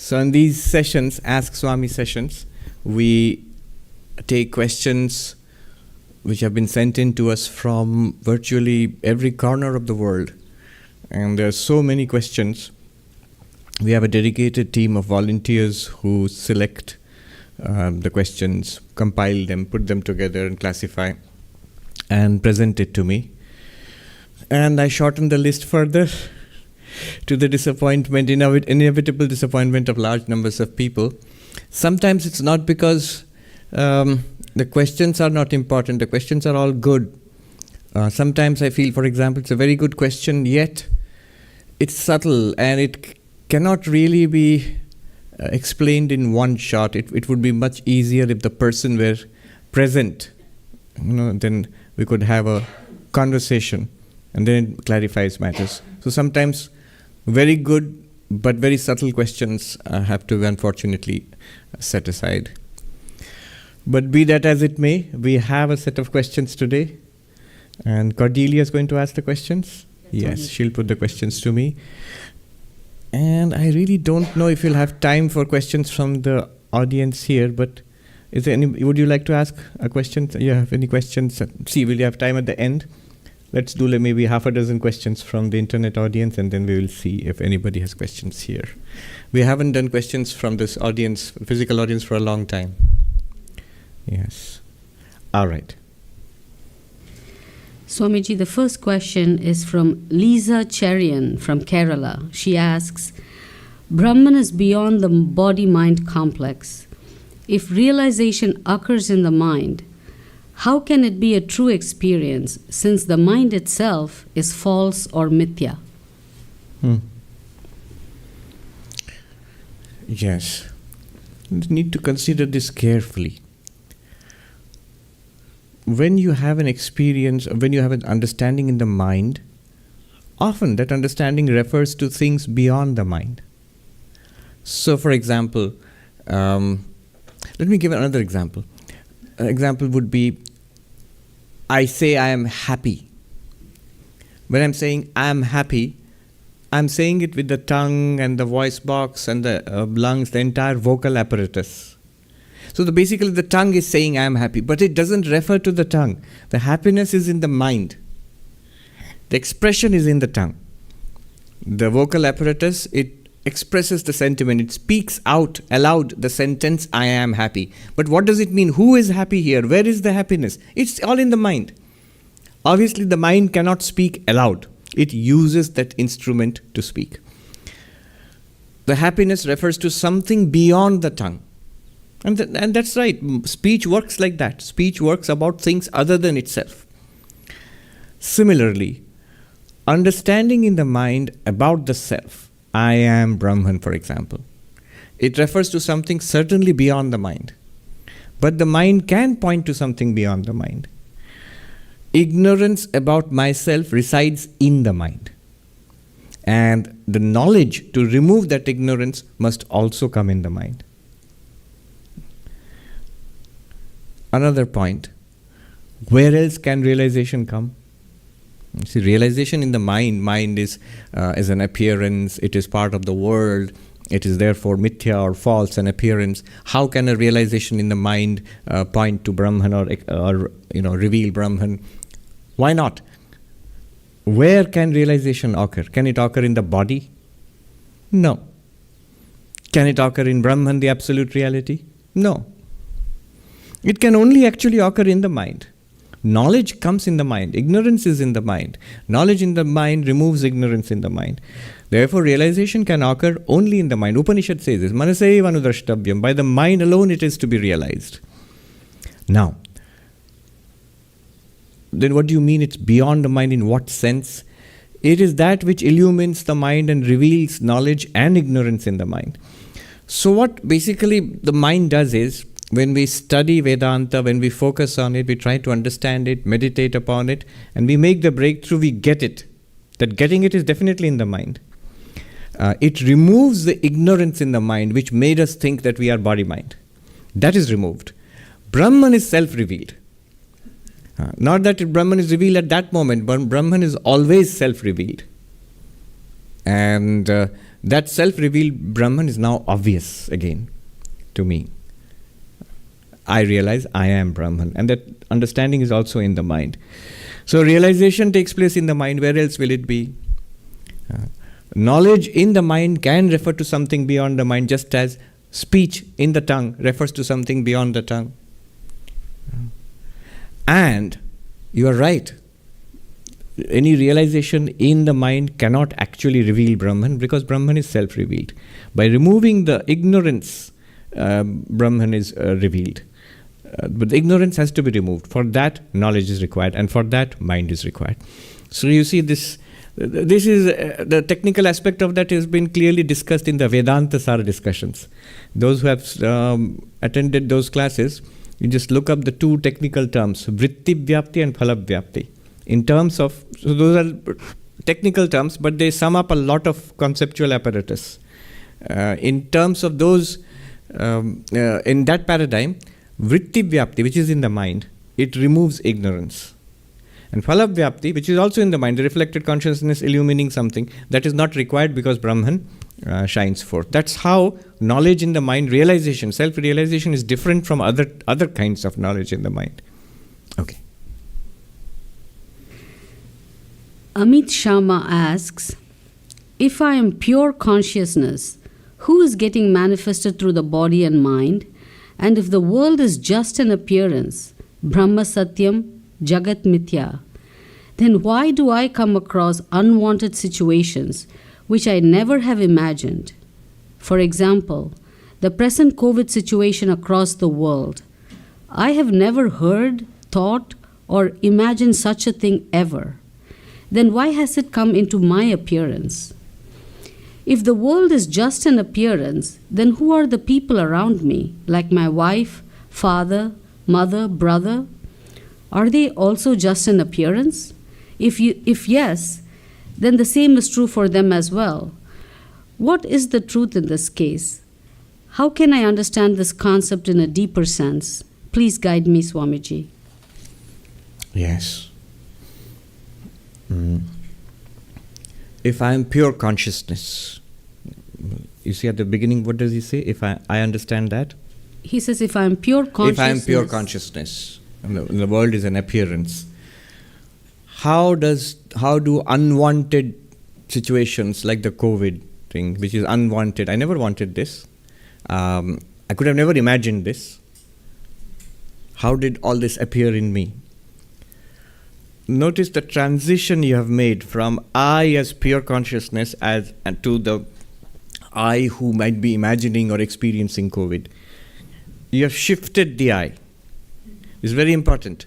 So in these sessions, Ask Swami sessions, we take questions which have been sent in to us from virtually every corner of the world. And there are so many questions. We have a dedicated team of volunteers who select the questions, compile them, put them together and classify and present it to me. And I shorten the list further to the disappointment, inevitable disappointment of large numbers of people. Sometimes it's not because the questions are not important. The questions are all good. Sometimes I feel, for example, it's a very good question, yet it's subtle and it cannot really be explained in one shot. It would be much easier if the person were present. Then we could have a conversation and then it clarifies matters. So sometimes very good but very subtle questions have to be unfortunately set aside. But be that as it may, we have a set of questions today. And Cordelia is going to ask the questions? Yes, she'll put the questions to me. And I really don't know if you'll have time for questions from the audience here, but is there would you like to ask a question? You have any questions? See, will you have time at the end? Let's do maybe half a dozen questions from the internet audience, and then we will see if anybody has questions here. We haven't done questions from this audience, physical audience, for a long time. Yes. All right. Swamiji, the first question is from Lisa Cherian from Kerala. She asks, Brahman is beyond the body-mind complex. If realization occurs in the mind, how can it be a true experience since the mind itself is false or mithya? Yes. You need to consider this carefully. When you have an experience, when you have an understanding in the mind, often that understanding refers to things beyond the mind. So, for example, let me give another example. An example would be, I say I am happy. When I'm saying I am happy, I'm saying it with the tongue and the voice box and the lungs, the entire vocal apparatus. So basically the tongue is saying I am happy, but it doesn't refer to the tongue. The happiness is in the mind. The expression is in the tongue. The vocal apparatus, it expresses the sentiment. It speaks out aloud the sentence, I am happy. But what does it mean? Who is happy here? Where is the happiness? It's all in the mind. Obviously, the mind cannot speak aloud. It uses that instrument to speak. The happiness refers to something beyond the tongue. And that's right. Speech works like that. Speech works about things other than itself. Similarly, understanding in the mind about the self, I am Brahman, for example. It refers to something certainly beyond the mind. But the mind can point to something beyond the mind. Ignorance about myself resides in the mind. And the knowledge to remove that ignorance must also come in the mind. Another point, where else can realization come? See, realization in the mind is an appearance, it is part of the world, it is therefore mithya or false, an appearance. How can a realization in the mind point to Brahman or reveal Brahman? Why not? Where can realization occur? Can it occur in the body? No. Can it occur in Brahman, the absolute reality? No. It can only actually occur in the mind. Knowledge comes in the mind. Ignorance is in the mind. Knowledge in the mind removes ignorance in the mind. Therefore, realization can occur only in the mind. Upanishad says this, Manasaiva anudrashtavyam. By the mind alone it is to be realized. Now, then what do you mean it's beyond the mind? In what sense? It is that which illumines the mind and reveals knowledge and ignorance in the mind. So what basically the mind does is, when we study Vedanta, when we focus on it, we try to understand it, meditate upon it, and we make the breakthrough, we get it. That getting it is definitely in the mind. It removes the ignorance in the mind which made us think that we are body-mind. That is removed. Brahman is self-revealed. Not that Brahman is revealed at that moment, but Brahman is always self-revealed. And that self-revealed Brahman is now obvious again to me. I realize I am Brahman, and that understanding is also in the mind. So realization takes place in the mind. Where else will it be? Knowledge in the mind can refer to something beyond the mind, just as speech in the tongue refers to something beyond the tongue. And you are right. Any realization in the mind cannot actually reveal Brahman, because Brahman is self-revealed. By removing the ignorance, Brahman is revealed. But the ignorance has to be removed. For that, knowledge is required, and for that, mind is required. So you see, this is the technical aspect of that has been clearly discussed in the Vedanta Sara discussions. Those who have attended those classes, you just look up the two technical terms, vritti vyapti and phala vyapti. In terms of, so those are technical terms, but they sum up a lot of conceptual apparatus. In terms of those, in that paradigm, vritti vyapti, which is in the mind, it removes ignorance. And phala vyapti, which is also in the mind, the reflected consciousness illumining something, that is not required because Brahman shines forth. That's how knowledge in the mind, realization, self-realization is different from other kinds of knowledge in the mind. Okay. Amit Sharma asks, if I am pure consciousness, who is getting manifested through the body and mind? And if the world is just an appearance, Brahma Satyam, Jagat Mithya, then why do I come across unwanted situations which I never have imagined? For example, the present COVID situation across the world. I have never heard, thought, or imagined such a thing ever. Then why has it come into my appearance? If the world is just an appearance, then who are the people around me, like my wife, father, mother, brother? Are they also just an appearance? If yes, then the same is true for them as well. What is the truth in this case? How can I understand this concept in a deeper sense? Please guide me, Swamiji. Yes. If I am pure consciousness, you see at the beginning, what does he say? If I understand that? He says, if I am pure consciousness. If I am pure consciousness, and the world is an appearance. How do unwanted situations like the COVID thing, which is unwanted, I never wanted this. I could have never imagined this. How did all this appear in me? Notice the transition you have made from I as pure consciousness and to the I who might be imagining or experiencing COVID. You have shifted the I. It's very important.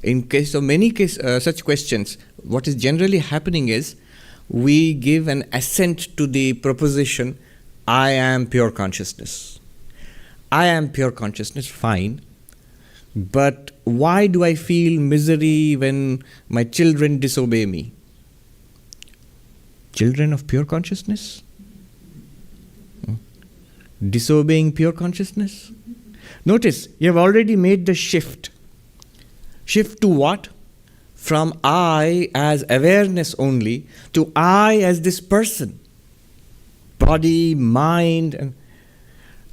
In case of many such questions, what is generally happening is we give an assent to the proposition, I am pure consciousness. I am pure consciousness, fine. But why do I feel misery when my children disobey me? Children of pure consciousness? Disobeying pure consciousness? Notice, you have already made the shift. Shift to what? From I as awareness only to I as this person. Body, mind,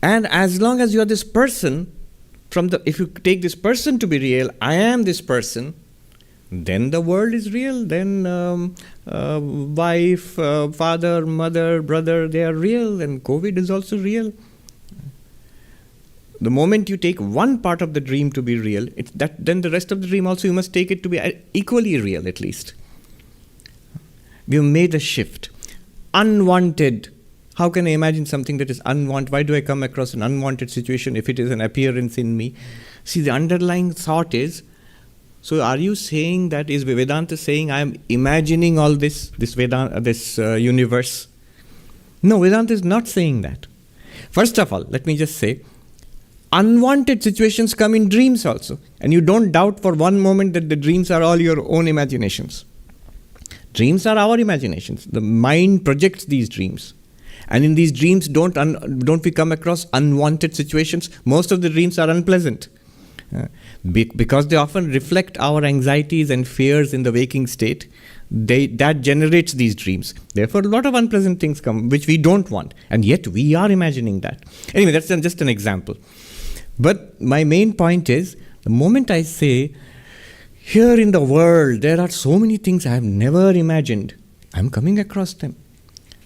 and as long as you are this person, if you take this person to be real, I am this person, then the world is real. Then wife, father, mother, brother, they are real, and COVID is also real. The moment you take one part of the dream to be real, then the rest of the dream also you must take it to be equally real, at least. We have made a shift. Unwanted. How can I imagine something that is unwanted? Why do I come across an unwanted situation if it is an appearance in me? See, the underlying thought is, so are you saying that, is Vedanta saying I am imagining all this universe? No, Vedanta is not saying that. First of all, let me just say, unwanted situations come in dreams also. And you don't doubt for one moment that the dreams are all your own imaginations. Dreams are our imaginations. The mind projects these dreams. And in these dreams, don't we come across unwanted situations? Most of the dreams are unpleasant. Because they often reflect our anxieties and fears in the waking state. that generates these dreams. Therefore, a lot of unpleasant things come, which we don't want. And yet, we are imagining that. Anyway, that's just an example. But my main point is, the moment I say, here in the world, there are so many things I have never imagined, I'm coming across them.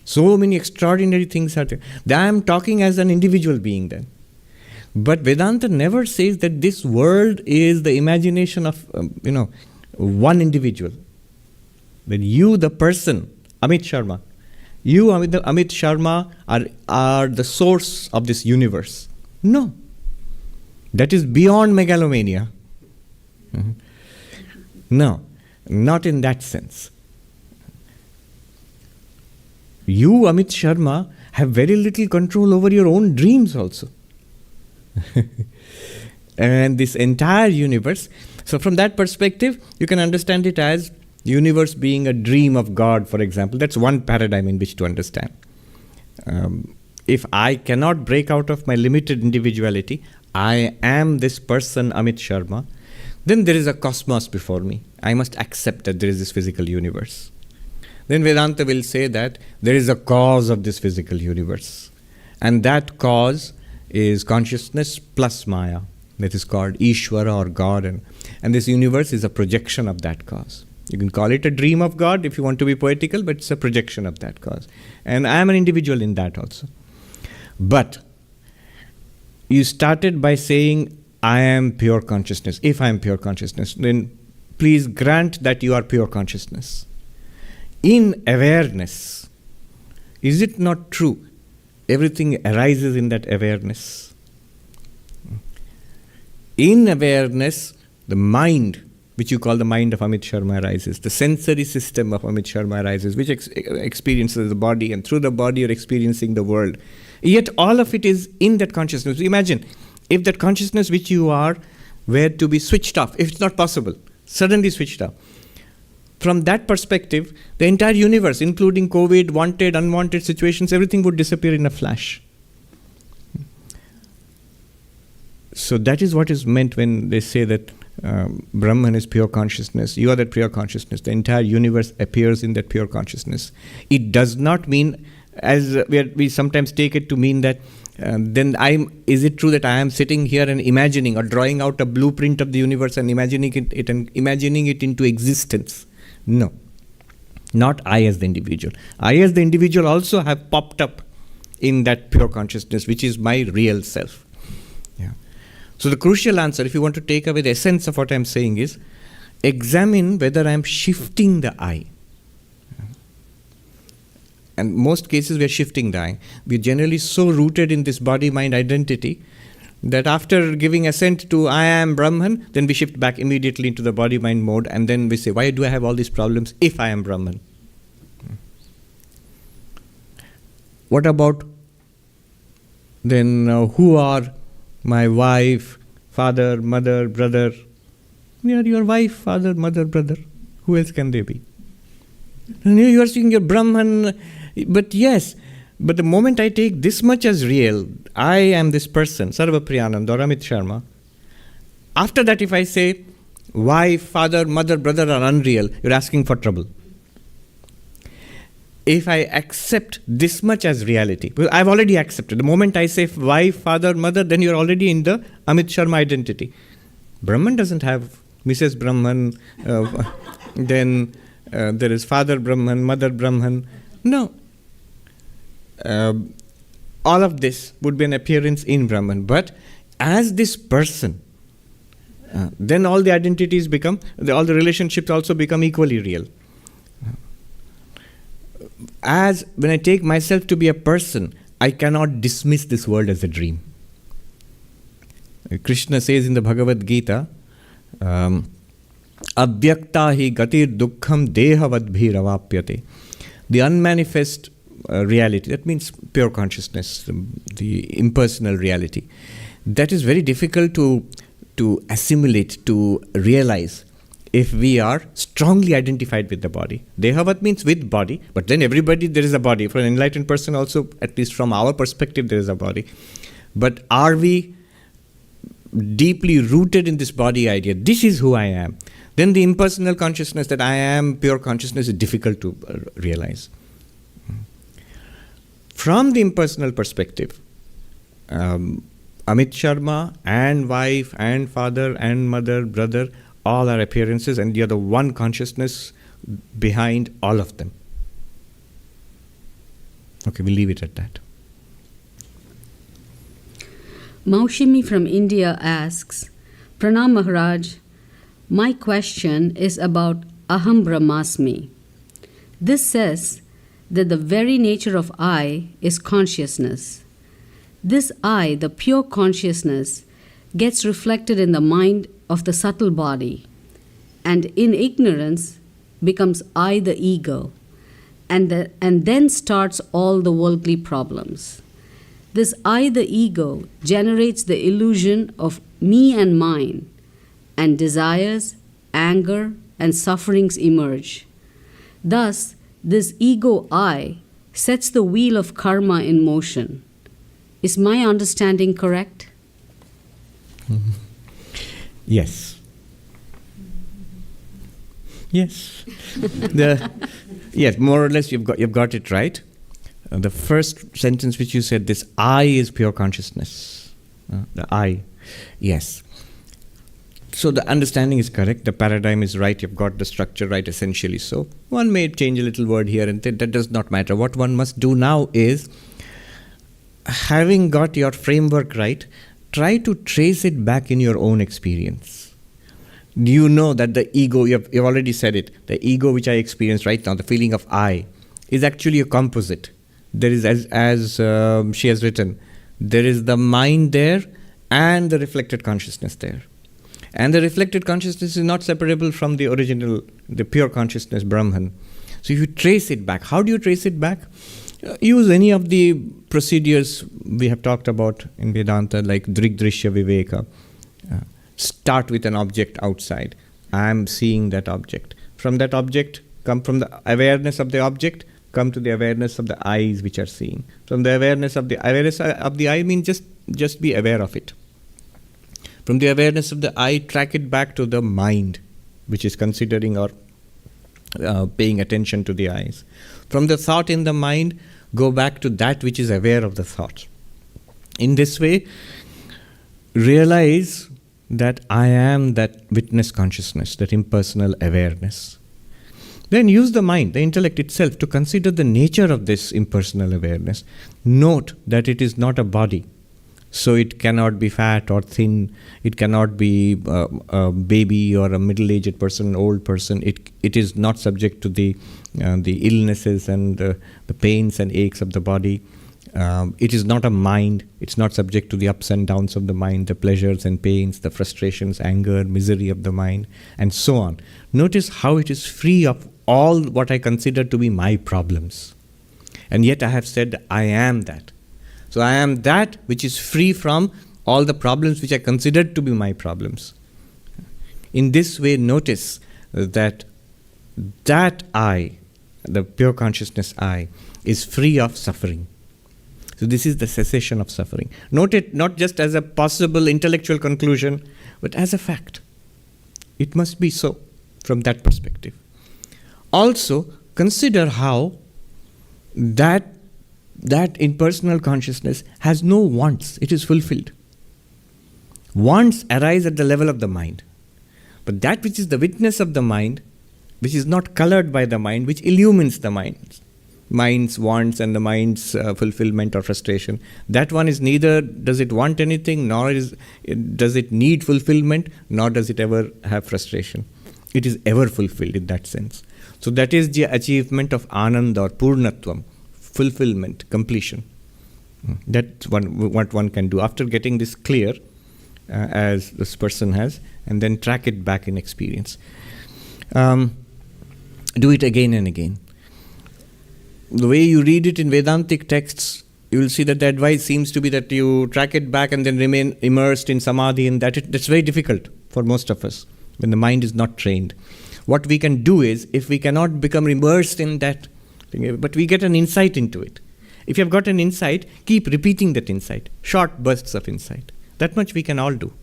So many extraordinary things are there. I am talking as an individual being then. But Vedanta never says that this world is the imagination of, one individual. That you, the person, Amit Sharma, Amit Sharma, are the source of this universe. No. That is beyond megalomania. Mm-hmm. No, not in that sense. You, Amit Sharma, have very little control over your own dreams also. And this entire universe. So from that perspective, you can understand it as universe being a dream of God, for example. That's one paradigm in which to understand. If I cannot break out of my limited individuality, I am this person, Amit Sharma, then there is a cosmos before me. I must accept that there is this physical universe. Then Vedanta will say that there is a cause of this physical universe. And that cause is consciousness plus Maya. That is called Ishvara or God. And this universe is a projection of that cause. You can call it a dream of God if you want to be poetical, but it's a projection of that cause. And I am an individual in that also. But you started by saying, I am pure consciousness. If I am pure consciousness, then please grant that you are pure consciousness. In awareness, is it not true? Everything arises in that awareness. In awareness, the mind, which you call the mind of Amit Sharma, arises. The sensory system of Amit Sharma arises, which experiences the body, and through the body you're experiencing the world. Yet all of it is in that consciousness. Imagine, if that consciousness which you are were to be switched off, if it's not possible, suddenly switched off. From that perspective, the entire universe, including COVID, wanted, unwanted situations, everything would disappear in a flash. So that is what is meant when they say that Brahman is pure consciousness. You are that pure consciousness. The entire universe appears in that pure consciousness. It does not mean, as we sometimes take it to mean that is it true that I am sitting here and imagining or drawing out a blueprint of the universe and imagining it into existence? No. Not I as the individual. I as the individual also have popped up in that pure consciousness, which is my real self. Yeah. So the crucial answer, if you want to take away the essence of what I am saying, is examine whether I am shifting the I. And most cases we are shifting the I. We are generally so rooted in this body-mind identity that after giving assent to I am Brahman, then we shift back immediately into the body-mind mode, and then we say, why do I have all these problems if I am Brahman? What about then who are my wife, father, mother, brother? They are your wife, father, mother, brother. Who else can they be? And you are saying you're Brahman, but yes, but the moment I take this much as real, I am this person, Sarvapriyananda or Amit Sharma, after that if I say wife, father, mother, brother are unreal, you're asking for trouble. If I accept this much as reality, because I've already accepted. The moment I say wife, father, mother, then you're already in the Amit Sharma identity. Brahman doesn't have Mrs. Brahman, then there is father Brahman, mother Brahman. No. All of this would be an appearance in Brahman. But as this person, then all the identities become, all the relationships also become equally real. As when I take myself to be a person, I cannot dismiss this world as a dream. Krishna says in the Bhagavad Gita, Avyakta hi gatir dukkham dehavadbhir avapyate. The unmanifest reality, that means pure consciousness, the impersonal reality, that is very difficult to assimilate, to realize if we are strongly identified with the body. Dehavat means with body, but then everybody, there is a body. For an enlightened person also, at least from our perspective, there is a body. But are we deeply rooted in this body idea? This is who I am. then the impersonal consciousness that I am pure consciousness is difficult to realize. From the impersonal perspective, Amit Sharma and wife and father and mother, brother, all are appearances, and you're the one consciousness behind all of them. Okay, we'll leave it at that. Maushimi from India asks, Pranam Maharaj, my question is about Aham Brahmasmi. This says that the very nature of I is consciousness. This I, the pure consciousness, gets reflected in the mind of the subtle body, and in ignorance becomes I, the ego, and then starts all the worldly problems. This I, the ego, generates the illusion of me and mine, and desires, anger, and sufferings emerge. Thus, this ego I sets the wheel of karma in motion. Is my understanding correct? Yes. Yes. Yes, more or less you've got it right. The first sentence which you said, this I is pure consciousness. The I. Yes. So the understanding is correct, the paradigm is right, you've got the structure right essentially. So one may change a little word here and there, that does not matter. What one must do now is, having got your framework right, try to trace it back in your own experience. Do you know that the ego, you've already said it, the ego which I experience right now, the feeling of I, is actually a composite. There is, as she has written, there is the mind there and the reflected consciousness there. And the reflected consciousness is not separable from the original, the pure consciousness, Brahman. So if you trace it back, how do you trace it back? Use any of the procedures we have talked about in Vedanta, like Drigdrishya Viveka. Start with an object outside. I am seeing that object. From that object, come from the awareness of the object, come to the awareness of the eyes which are seeing. From the awareness of the eye means just be aware of it. From the awareness of the eye, track it back to the mind, which is considering or paying attention to the eyes. From the thought in the mind, go back to that which is aware of the thought. In this way, realize that I am that witness consciousness, that impersonal awareness. Then use the mind, the intellect itself, to consider the nature of this impersonal awareness. Note that it is not a body. So it cannot be fat or thin, it cannot be a baby or a middle-aged person, an old person. It is not subject to the illnesses and the pains and aches of the body. It is not a mind, it's not subject to the ups and downs of the mind, the pleasures and pains, the frustrations, anger, misery of the mind, and so on. Notice how it is free of all what I consider to be my problems. And yet I have said I am that. So I am that which is free from all the problems which I considered to be my problems. In this way, notice that I, the pure consciousness I, is free of suffering. So this is the cessation of suffering. Note it not just as a possible intellectual conclusion, but as a fact. It must be so from that perspective. Also, consider how that impersonal consciousness has no wants. It is fulfilled. Wants arise at the level of the mind. But that which is the witness of the mind, which is not colored by the mind, which illumines the mind's wants and the mind's fulfillment or frustration, that one is neither does it want anything, nor does it need fulfillment, nor does it ever have frustration. It is ever fulfilled in that sense. So that is the achievement of Ananda or Purnatvam, fulfillment, completion. That's what one can do after getting this clear, as this person has, and then track it back in experience. Do it again and again. The way you read it in Vedantic texts, you will see that the advice seems to be that you track it back and then remain immersed in samadhi, and that's very difficult for most of us when the mind is not trained. What we can do is, if we cannot become immersed in that, but we get an insight into it. If you have got an insight, keep repeating that insight, short bursts of insight. That much we can all do.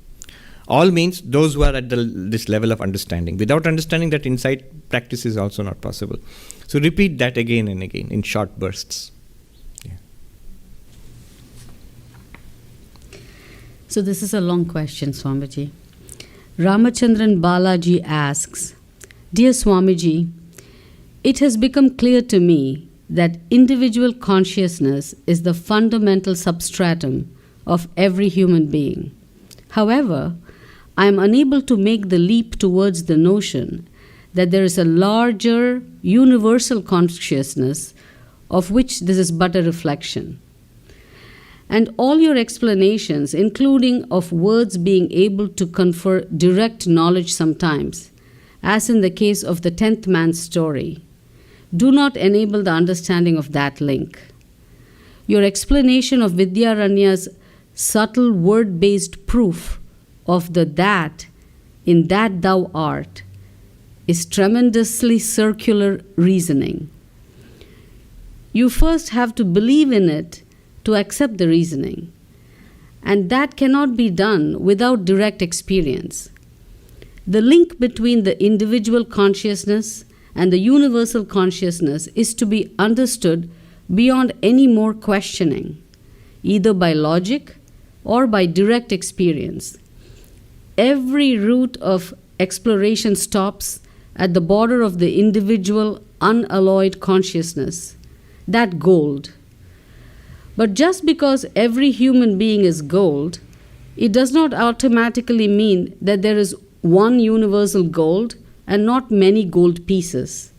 All means those who are at this level of understanding. Without understanding, that insight practice is also not possible. So repeat that again and again in short bursts. Yeah. So this is a long question, Swamiji. Ramachandran Balaji asks, Dear Swamiji, it has become clear to me that individual consciousness is the fundamental substratum of every human being. However, I am unable to make the leap towards the notion that there is a larger universal consciousness of which this is but a reflection. And all your explanations, including of words being able to confer direct knowledge sometimes, as in the case of the 10th man's story, do not enable the understanding of that link. Your explanation of Vidyaranya's subtle word-based proof of the that in that thou art is tremendously circular reasoning. You first have to believe in it to accept the reasoning, and that cannot be done without direct experience. The link between the individual consciousness and the universal consciousness is to be understood beyond any more questioning, either by logic or by direct experience. Every route of exploration stops at the border of the individual unalloyed consciousness, that gold. But just because every human being is gold, it does not automatically mean that there is one universal gold and not many gold pieces,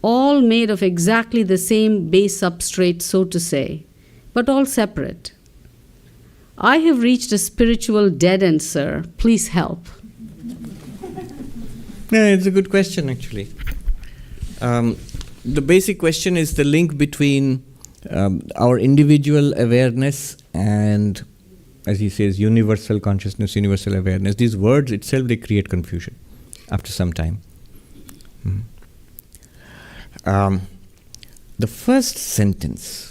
all made of exactly the same base substrate, so to say, but all separate. I have reached a spiritual dead end, sir. Please help. Yeah, it's a good question, actually. The basic question is the link between our individual awareness and, as he says, universal consciousness, universal awareness. These words itself, they create confusion after some time. The first sentence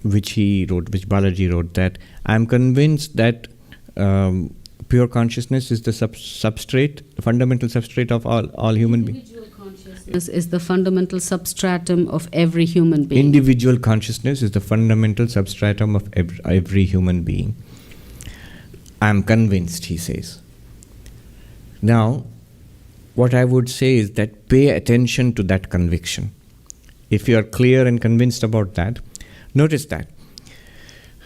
which he wrote, which Balaji wrote, that I am convinced that pure consciousness is the substrate, the fundamental substrate of all human beings. Individual consciousness is the fundamental substratum of every human being. Individual consciousness is the fundamental substratum of every human being. I am convinced, he says. Now, what I would say is that pay attention to that conviction. If you are clear and convinced about that, notice that.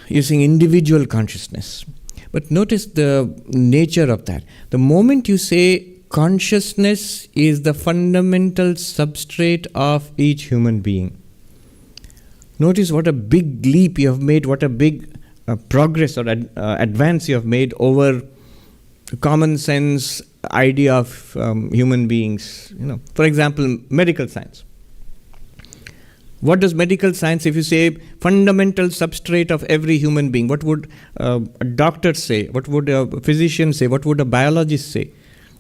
Using individual consciousness. But notice the nature of that. The moment you say consciousness is the fundamental substrate of each human being, notice what a big leap you have made, what a big progress or advance you have made over the common sense idea of human beings. For example, medical science. What does medical science, if you say fundamental substrate of every human being, what would a doctor say? What would a physician say? What would a biologist say?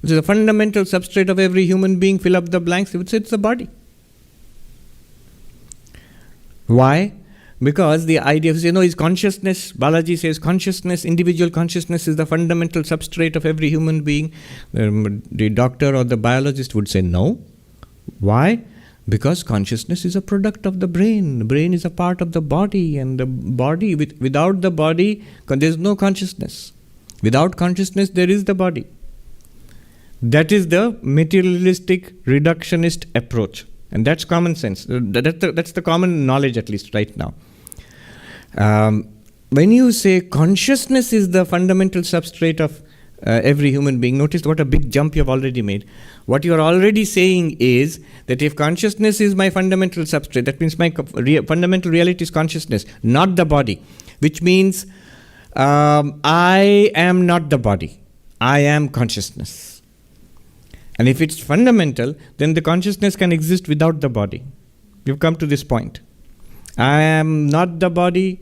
Which is the fundamental substrate of every human being, fill up the blanks, they would say it's the body. Why? Because the idea of, is consciousness, Balaji says consciousness, individual consciousness is the fundamental substrate of every human being. The doctor or the biologist would say no. Why? Because consciousness is a product of the brain. The brain is a part of the body, and the body, without the body, there is no consciousness. Without consciousness, there is the body. That is the materialistic, reductionist approach. And that's common sense. That's the common knowledge, at least right now. When you say consciousness is the fundamental substrate of every human being, notice what a big jump you have already made. What you are already saying is that if consciousness is my fundamental substrate, that means my fundamental reality is consciousness, not the body. Which means I am not the body. I am consciousness. And if it's fundamental, then the consciousness can exist without the body. You've come to this point. I am not the body.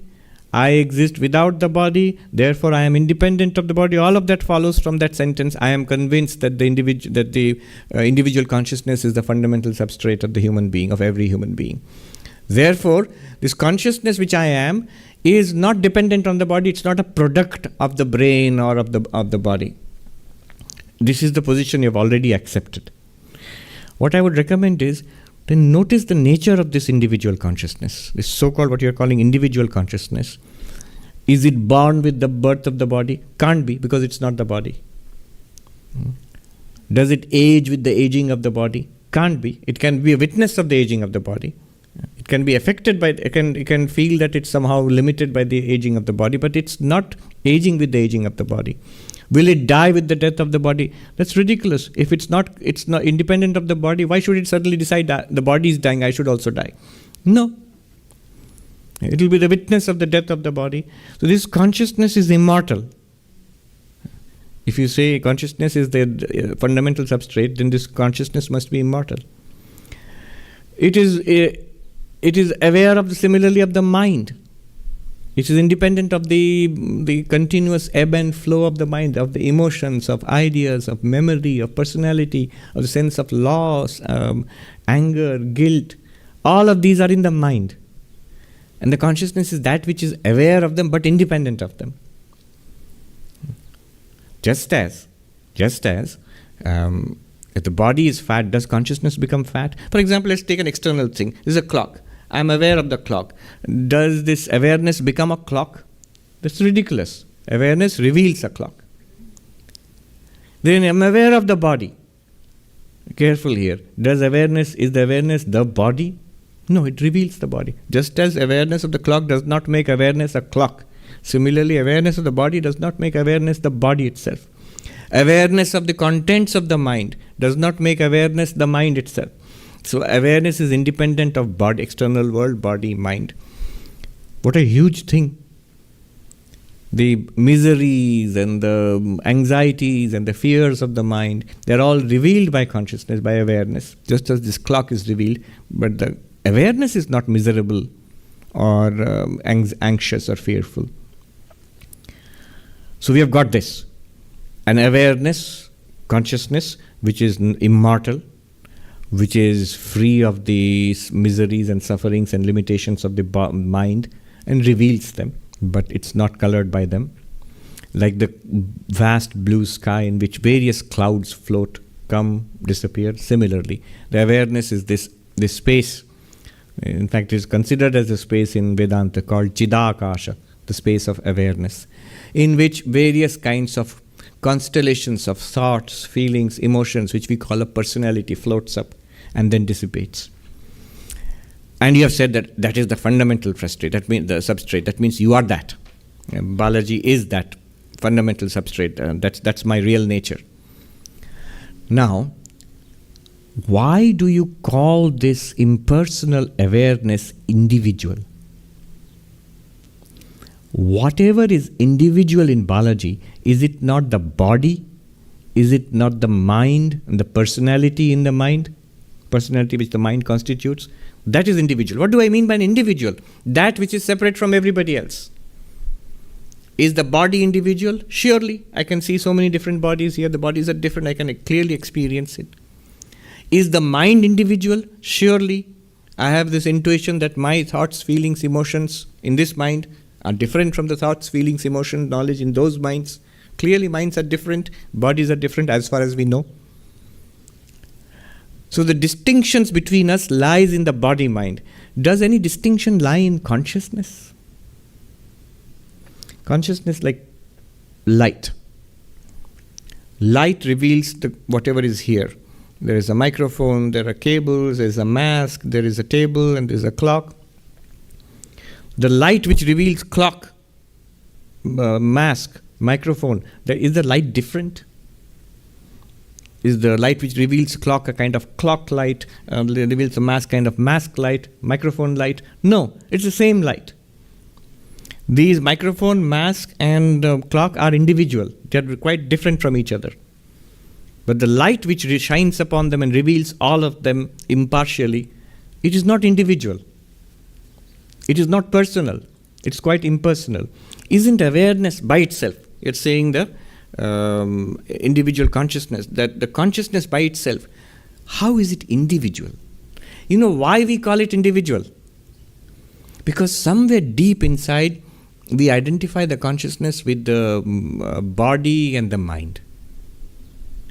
I exist without the body. Therefore, I am independent of the body. All of that follows from that sentence. I am convinced that the individual consciousness is the fundamental substrate of the human being, of every human being. Therefore, this consciousness which I am is not dependent on the body. It's not a product of the brain or of the body. this is the position you have already accepted. What I would recommend is, then notice the nature of this individual consciousness, this so-called what you are calling individual consciousness. Is it born with the birth of the body? Can't be, because it's not the body. Does it age with the aging of the body? Can't be. It can be a witness of the aging of the body. It can be affected by, it can feel that it's somehow limited by the aging of the body, but it's not aging with the aging of the body. Will it die with the death of the body? That's ridiculous. If it's not independent of the body, why should it suddenly decide that the body is dying, I should also die? No. It will be the witness of the death of the body. So this consciousness is immortal. If you say consciousness is the fundamental substrate, then this consciousness must be immortal. It is aware of similarly of the mind. It is independent of the continuous ebb and flow of the mind, of the emotions, of ideas, of memory, of personality, of the sense of loss, anger, guilt. All of these are in the mind. And the consciousness is that which is aware of them but independent of them. Just as if the body is fat, does consciousness become fat? For example, let's take an external thing. This is a clock. I am aware of the clock. Does this awareness become a clock? That's ridiculous. Awareness reveals a clock. Then I am aware of the body. Careful here. Is the awareness the body? No, it reveals the body. Just as awareness of the clock does not make awareness a clock, similarly, awareness of the body does not make awareness the body itself. Awareness of the contents of the mind does not make awareness the mind itself. So awareness is independent of body, external world, body, mind. What a huge thing. The miseries and the anxieties and the fears of the mind, they're all revealed by consciousness, by awareness, just as this clock is revealed, but the awareness is not miserable or anxious or fearful. So we have got this. An awareness, consciousness, which is immortal, which is free of the miseries and sufferings and limitations of the mind, and reveals them, but it's not colored by them. Like the vast blue sky in which various clouds float, come, disappear. Similarly, the awareness is this space. In fact, it is considered as a space in Vedanta called Chidakasha, the space of awareness, in which various kinds of constellations of thoughts, feelings, emotions, which we call a personality, floats up and then dissipates. And you have said that is the fundamental substrate. That means the substrate. That means you are that. Balaji is that fundamental substrate. That's my real nature. Now, why do you call this impersonal awareness individual? Whatever is individual in Balaji, is it not the body? Is it not the mind and the personality in the mind? Personality which the mind constitutes? That is individual. What do I mean by an individual? That which is separate from everybody else. Is the body individual? Surely. I can see so many different bodies here. The bodies are different. I can clearly experience it. Is the mind individual? Surely. I have this intuition that my thoughts, feelings, emotions in this mind are different from the thoughts, feelings, emotions, knowledge in those minds. Clearly minds are different, bodies are different as far as we know. So the distinctions between us lies in the body-mind. Does any distinction lie in consciousness? Consciousness like light. Light reveals whatever is here. There is a microphone, there are cables, there is a mask, there is a table, and there is a clock. The light which reveals clock, mask, microphone, is the light different? Is the light which reveals clock a kind of clock light, reveals a mask kind of mask light, microphone light? No, it's the same light. These microphone, mask, and clock are individual. They are quite different from each other. But the light which shines upon them and reveals all of them impartially, it is not individual. It is not personal. It's quite impersonal. Isn't awareness by itself? You're saying the individual consciousness, that the consciousness by itself, how is it individual? You know why we call it individual? Because somewhere deep inside, we identify the consciousness with the body and the mind.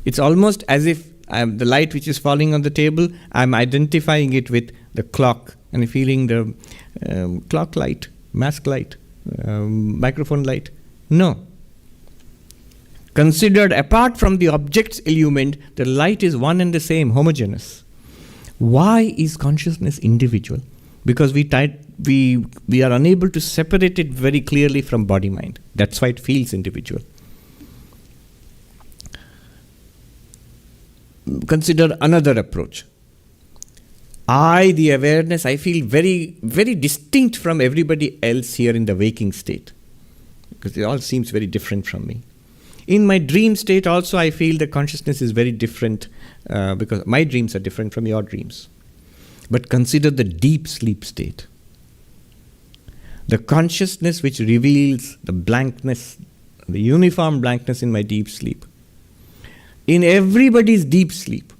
It's almost as if the light which is falling on the table, I'm identifying it with the clock and feeling the clock light, mask light, microphone light. No. Considered apart from the objects illumined, the light is one and the same, homogeneous. Why is consciousness individual? Because we are unable to separate it very clearly from body-mind. That's why it feels individual. Consider another approach. The awareness, I feel very, very distinct from everybody else here in the waking state. Because it all seems very different from me. In my dream state also, I feel the consciousness is very different because my dreams are different from your dreams. But consider the deep sleep state. The consciousness which reveals the blankness, the uniform blankness in my deep sleep. In everybody's deep sleep,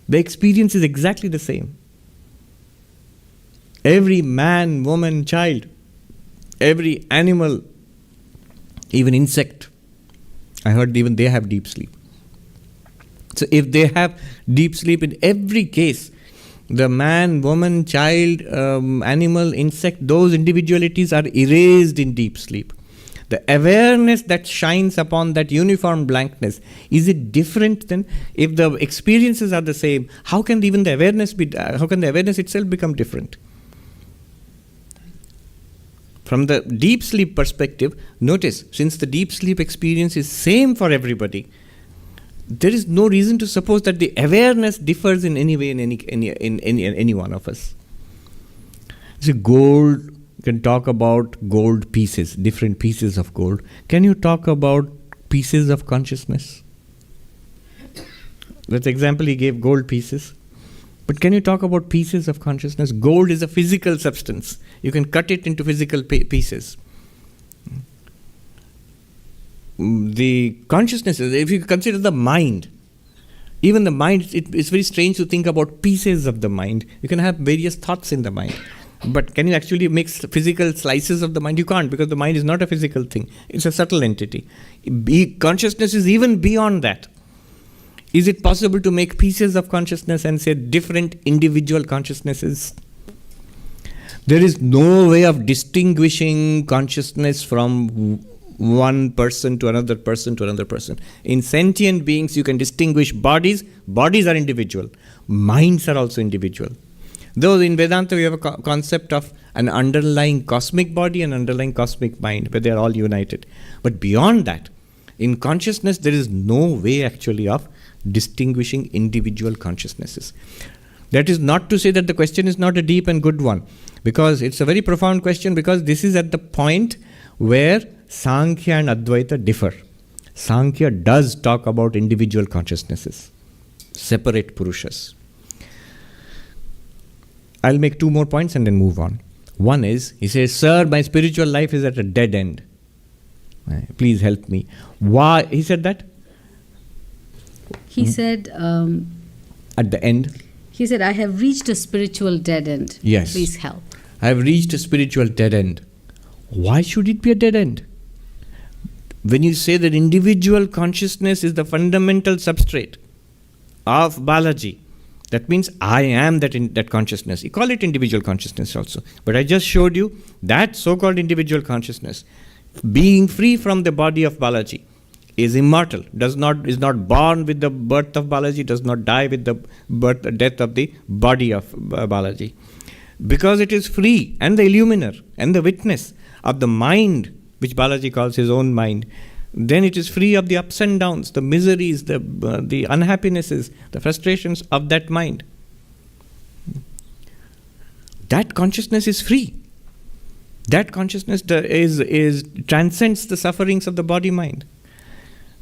the experience is exactly the same. Every man, woman, child, every animal, even insect, I heard even they have deep sleep. So if they have deep sleep, in every case, the man, woman, child, animal, insect, those individualities are erased in deep sleep. The awareness that shines upon that uniform blankness, is it different than, if the experiences are the same, how can even the awareness how can the awareness itself become different? From the deep sleep perspective, notice, since the deep sleep experience is same for everybody, there is no reason to suppose that the awareness differs in any way in any one of us. So gold, you can talk about gold pieces, different pieces of gold. Can you talk about pieces of consciousness? That's the example he gave, gold pieces. But can you talk about pieces of consciousness? Gold is a physical substance. You can cut it into physical pieces. The consciousness, if you consider the mind, even the mind, it's very strange to think about pieces of the mind. You can have various thoughts in the mind. But can you actually make physical slices of the mind? You can't, because the mind is not a physical thing. It's a subtle entity. Consciousness is even beyond that. Is it possible to make pieces of consciousness and say different individual consciousnesses? There is no way of distinguishing consciousness from one person to another person to another person. In sentient beings, you can distinguish bodies. Bodies are individual. Minds are also individual. Though in Vedanta, we have a concept of an underlying cosmic body and underlying cosmic mind, where they are all united. But beyond that, in consciousness, there is no way actually of distinguishing individual consciousnesses. That is not to say that the question is not a deep and good one, because it's a very profound question, because this is at the point where Sankhya and Advaita differ. Sankhya does talk about individual consciousnesses, separate Purushas. I'll make two more points and then move on. One is, he says, "Sir, my spiritual life is at a dead end. Please help me." Why? He said that? He said... at the end? He said, "I have reached a spiritual dead end. Yes. Please help." I have reached a spiritual dead end. Why should it be a dead end? When you say that individual consciousness is the fundamental substrate of Balaji, that means I am that consciousness. You call it individual consciousness also. But I just showed you that so-called individual consciousness, being free from the body of Balaji, is immortal, is not born with the birth of Balaji, does not die with the death of the body of Balaji. Because it is free, and the illuminer, and the witness of the mind, which Balaji calls his own mind, then it is free of the ups and downs, the miseries, the unhappinesses, the frustrations of that mind. That consciousness is free. That consciousness transcends the sufferings of the body-mind.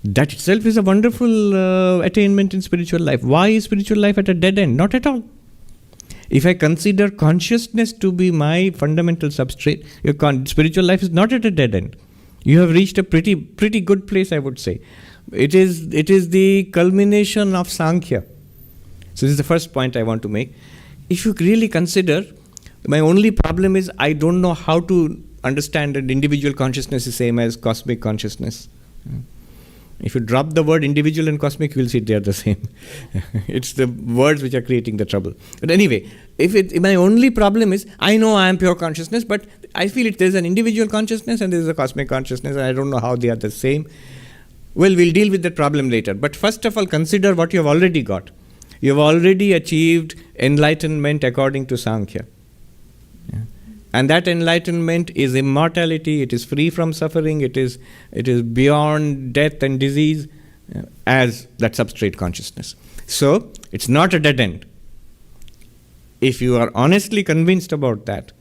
That itself is a wonderful attainment in spiritual life. Why is spiritual life at a dead end? Not at all. If I consider consciousness to be my fundamental substrate, your spiritual life is not at a dead end. You have reached a pretty good place, I would say. It is the culmination of Sankhya. So this is the first point I want to make. If you really consider, my only problem is I don't know how to understand that individual consciousness is same as cosmic consciousness. If you drop the word individual and cosmic, you will see they are the same. It's the words which are creating the trouble. But anyway, if my only problem is, I know I am pure consciousness, but I feel there's an individual consciousness and there's a cosmic consciousness, and I don't know how they are the same. Well, we'll deal with that problem later. But first of all, consider what you have already got. You have already achieved enlightenment according to Sankhya. Yeah. And that enlightenment is immortality, it is free from suffering, it is beyond death and disease, as that substrate consciousness. So, it's not a dead end. If you are honestly convinced about that,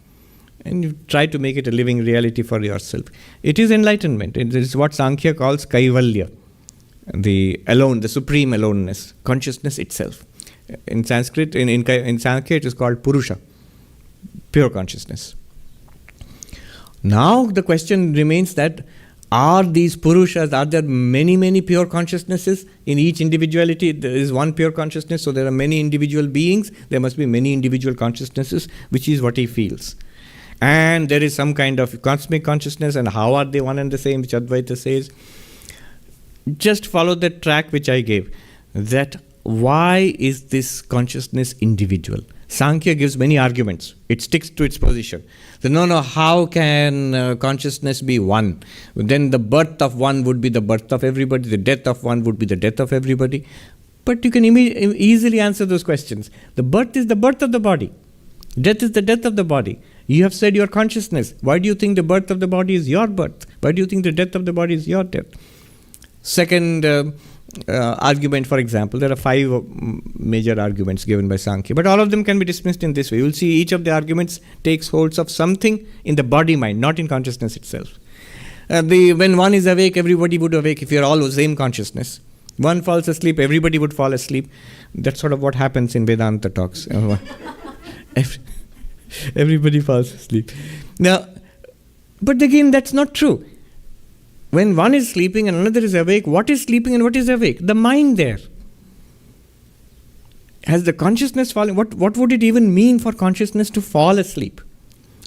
and you try to make it a living reality for yourself, it is enlightenment. It is what Sankhya calls kaivalya, the alone, the supreme aloneness, consciousness itself. In Sanskrit, in Sankhya, it is called purusha, pure consciousness. Now the question remains that, are these purushas, are there many, many pure consciousnesses? In each individuality, there is one pure consciousness, so there are many individual beings, there must be many individual consciousnesses, which is what he feels. And there is some kind of cosmic consciousness, and how are they one and the same, which Advaita says. Just follow the track which I gave, that why is this consciousness individual? Sankhya gives many arguments. It sticks to its position. So, no, how can consciousness be one? Then the birth of one would be the birth of everybody, the death of one would be the death of everybody. But you can easily answer those questions. The birth is the birth of the body. Death is the death of the body. You have said your consciousness. Why do you think the birth of the body is your birth? Why do you think the death of the body is your death? Second argument, for example, there are 5 major arguments given by Sankhya, but all of them can be dismissed in this way. You will see each of the arguments takes hold of something in the body mind, not in consciousness itself. When one is awake, everybody would awake if you are all the same consciousness. One falls asleep, everybody would fall asleep. That's sort of what happens in Vedanta talks. Everybody falls asleep. Now, but again, that's not true. When one is sleeping and another is awake, what is sleeping and what is awake? The mind there. Has the consciousness fallen? What would it even mean for consciousness to fall asleep?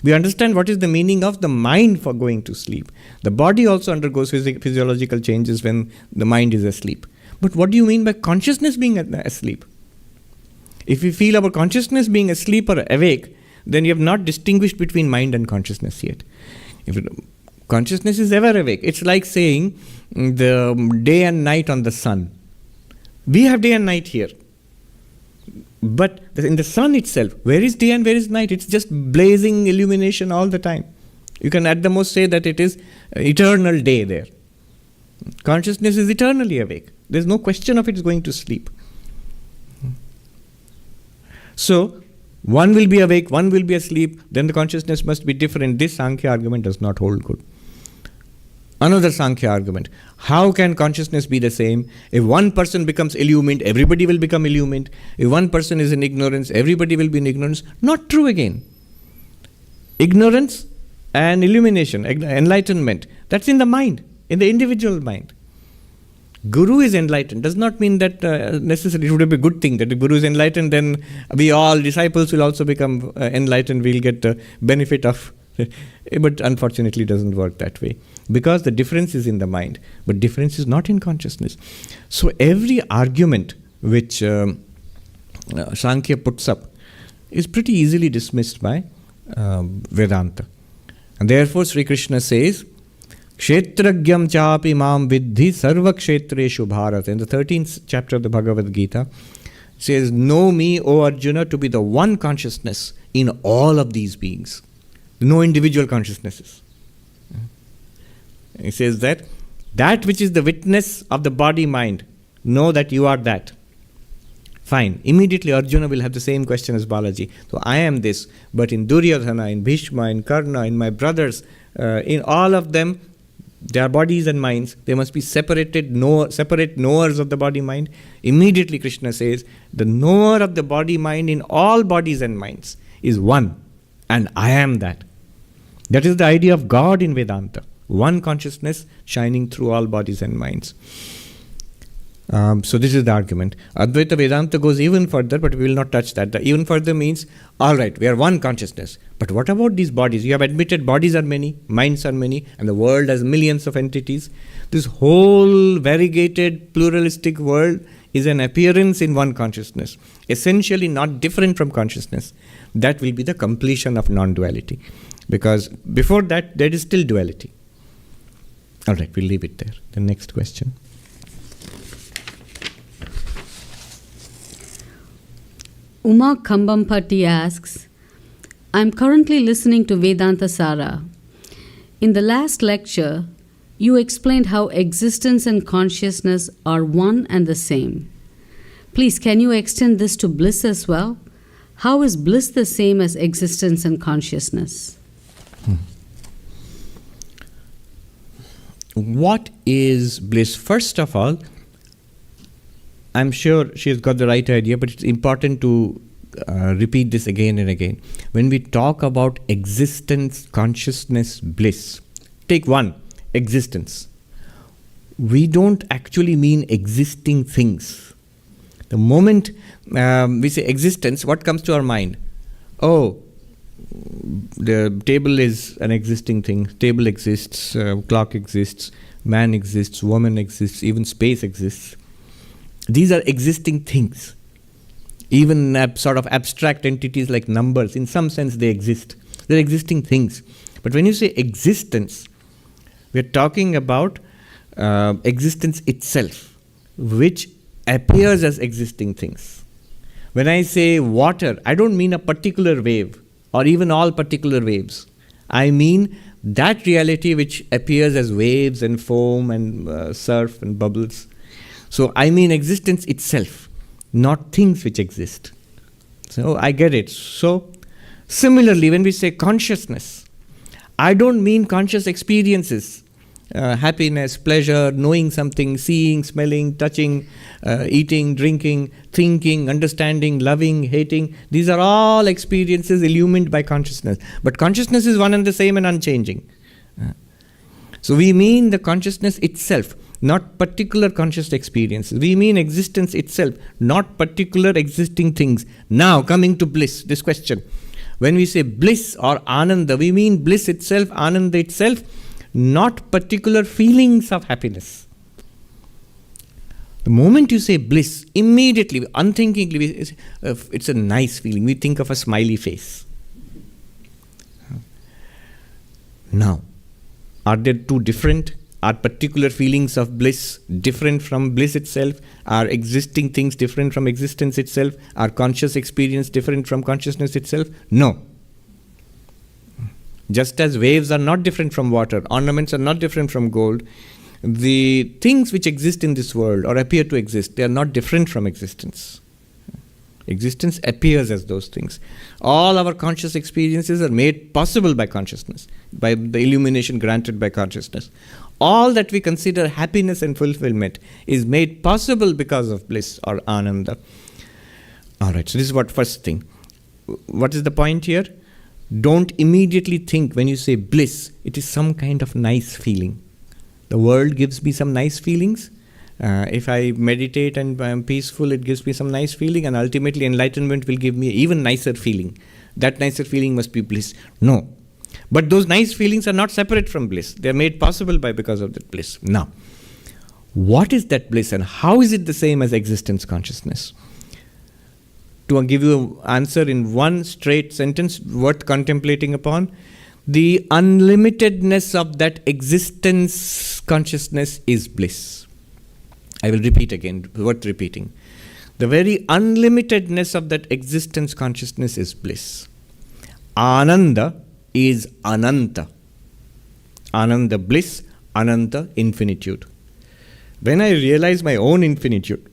We understand what is the meaning of the mind for going to sleep. The body also undergoes physiological changes when the mind is asleep. But what do you mean by consciousness being asleep? If you feel about consciousness being asleep or awake, then you have not distinguished between mind and consciousness yet. Consciousness is ever awake. It's like saying the day and night on the sun. We have day and night here. But in the sun itself, where is day and where is night? It's just blazing illumination all the time. You can at the most say that it is eternal day there. Consciousness is eternally awake. There's no question of it going to sleep. So, one will be awake, one will be asleep, then the consciousness must be different. This Sankhya argument does not hold good. Another Sankhya argument. How can consciousness be the same? If one person becomes illumined, everybody will become illumined. If one person is in ignorance, everybody will be in ignorance. Not true again. Ignorance and illumination, enlightenment, that's in the mind, in the individual mind. Guru is enlightened. Does not mean that necessarily it would be a good thing that the Guru is enlightened, then we all disciples will also become enlightened, we'll get the benefit of. But unfortunately it doesn't work that way. Because the difference is in the mind, but difference is not in consciousness. So every argument which Sankhya puts up is pretty easily dismissed by Vedanta. And therefore Sri Krishna says, Kshetragyam chapi mam vidhi sarva kshetreshu bharat. In the 13th chapter of the Bhagavad Gita, it says, know me, O Arjuna, to be the one consciousness in all of these beings. No individual consciousnesses. He says that which is the witness of the body-mind, know that you are that. Fine. Immediately Arjuna will have the same question as Balaji. So I am this, but in Duryodhana, in Bhishma, in Karna, in my brothers, in all of them, their bodies and minds, they must be separate knowers of the body-mind. Immediately Krishna says, the knower of the body-mind in all bodies and minds is one, and I am that. That is the idea of God in Vedanta. One consciousness shining through all bodies and minds. So this is the argument. Advaita Vedanta goes even further, but we will not touch that. The even further means, all right, we are one consciousness. But what about these bodies? You have admitted bodies are many, minds are many, and the world has millions of entities. This whole variegated, pluralistic world is an appearance in one consciousness, essentially not different from consciousness. That will be the completion of non-duality. Because before that, there is still duality. All right, we'll leave it there. The next question. Uma Kambampati asks, I'm currently listening to Vedanta Sara. In the last lecture, you explained how existence and consciousness are one and the same. Please, can you extend this to bliss as well? How is bliss the same as existence and consciousness? What is bliss? First of all, I'm sure she has got the right idea, but it's important to repeat this again and again. When we talk about existence, consciousness, bliss, take one, existence. We don't actually mean existing things. The moment we say existence, what comes to our mind? Oh, the table is an existing thing. Table exists, clock exists, man exists, woman exists, even space exists. These are existing things. Even sort of abstract entities like numbers, in some sense they exist. They're existing things. But when you say existence, we're talking about existence itself, which appears as existing things. When I say water, I don't mean a particular wave or even all particular waves. I mean that reality which appears as waves and foam and surf and bubbles. So I mean existence itself, not things which exist. So I get it. So similarly, when we say consciousness, I don't mean conscious experiences, happiness, pleasure, knowing something, seeing, smelling, touching, eating, drinking, thinking, understanding, loving, hating. These are all experiences illumined by consciousness. But consciousness is one and the same and unchanging. So we mean the consciousness itself, not particular conscious experiences. We mean existence itself, not particular existing things. Now, coming to bliss, this question. When we say bliss or ananda, we mean bliss itself, ananda itself, not particular feelings of happiness. The moment you say bliss, immediately, unthinkingly, it's a nice feeling. We think of a smiley face. Now, are there two different? Are particular feelings of bliss different from bliss itself? Are existing things different from existence itself? Are conscious experience different from consciousness itself? No. Just as waves are not different from water, ornaments are not different from gold, the things which exist in this world or appear to exist, they are not different from existence. Existence appears as those things. All our conscious experiences are made possible by consciousness, by the illumination granted by consciousness. All that we consider happiness and fulfillment is made possible because of bliss or ananda. All right, so this is what first thing. What is the point here? Don't immediately think when you say bliss, it is some kind of nice feeling. The world gives me some nice feelings. If I meditate and I am peaceful, it gives me some nice feeling, and ultimately enlightenment will give me an even nicer feeling. That nicer feeling must be bliss. No. But those nice feelings are not separate from bliss. They are made possible because of that bliss. Now, what is that bliss and how is it the same as existence consciousness? To give you an answer in one straight sentence worth contemplating upon, the unlimitedness of that existence consciousness is bliss. I will repeat again, worth repeating. The very unlimitedness of that existence consciousness is bliss. Ananda is ananta. Ananda bliss, ananta infinitude. When I realize my own infinitude,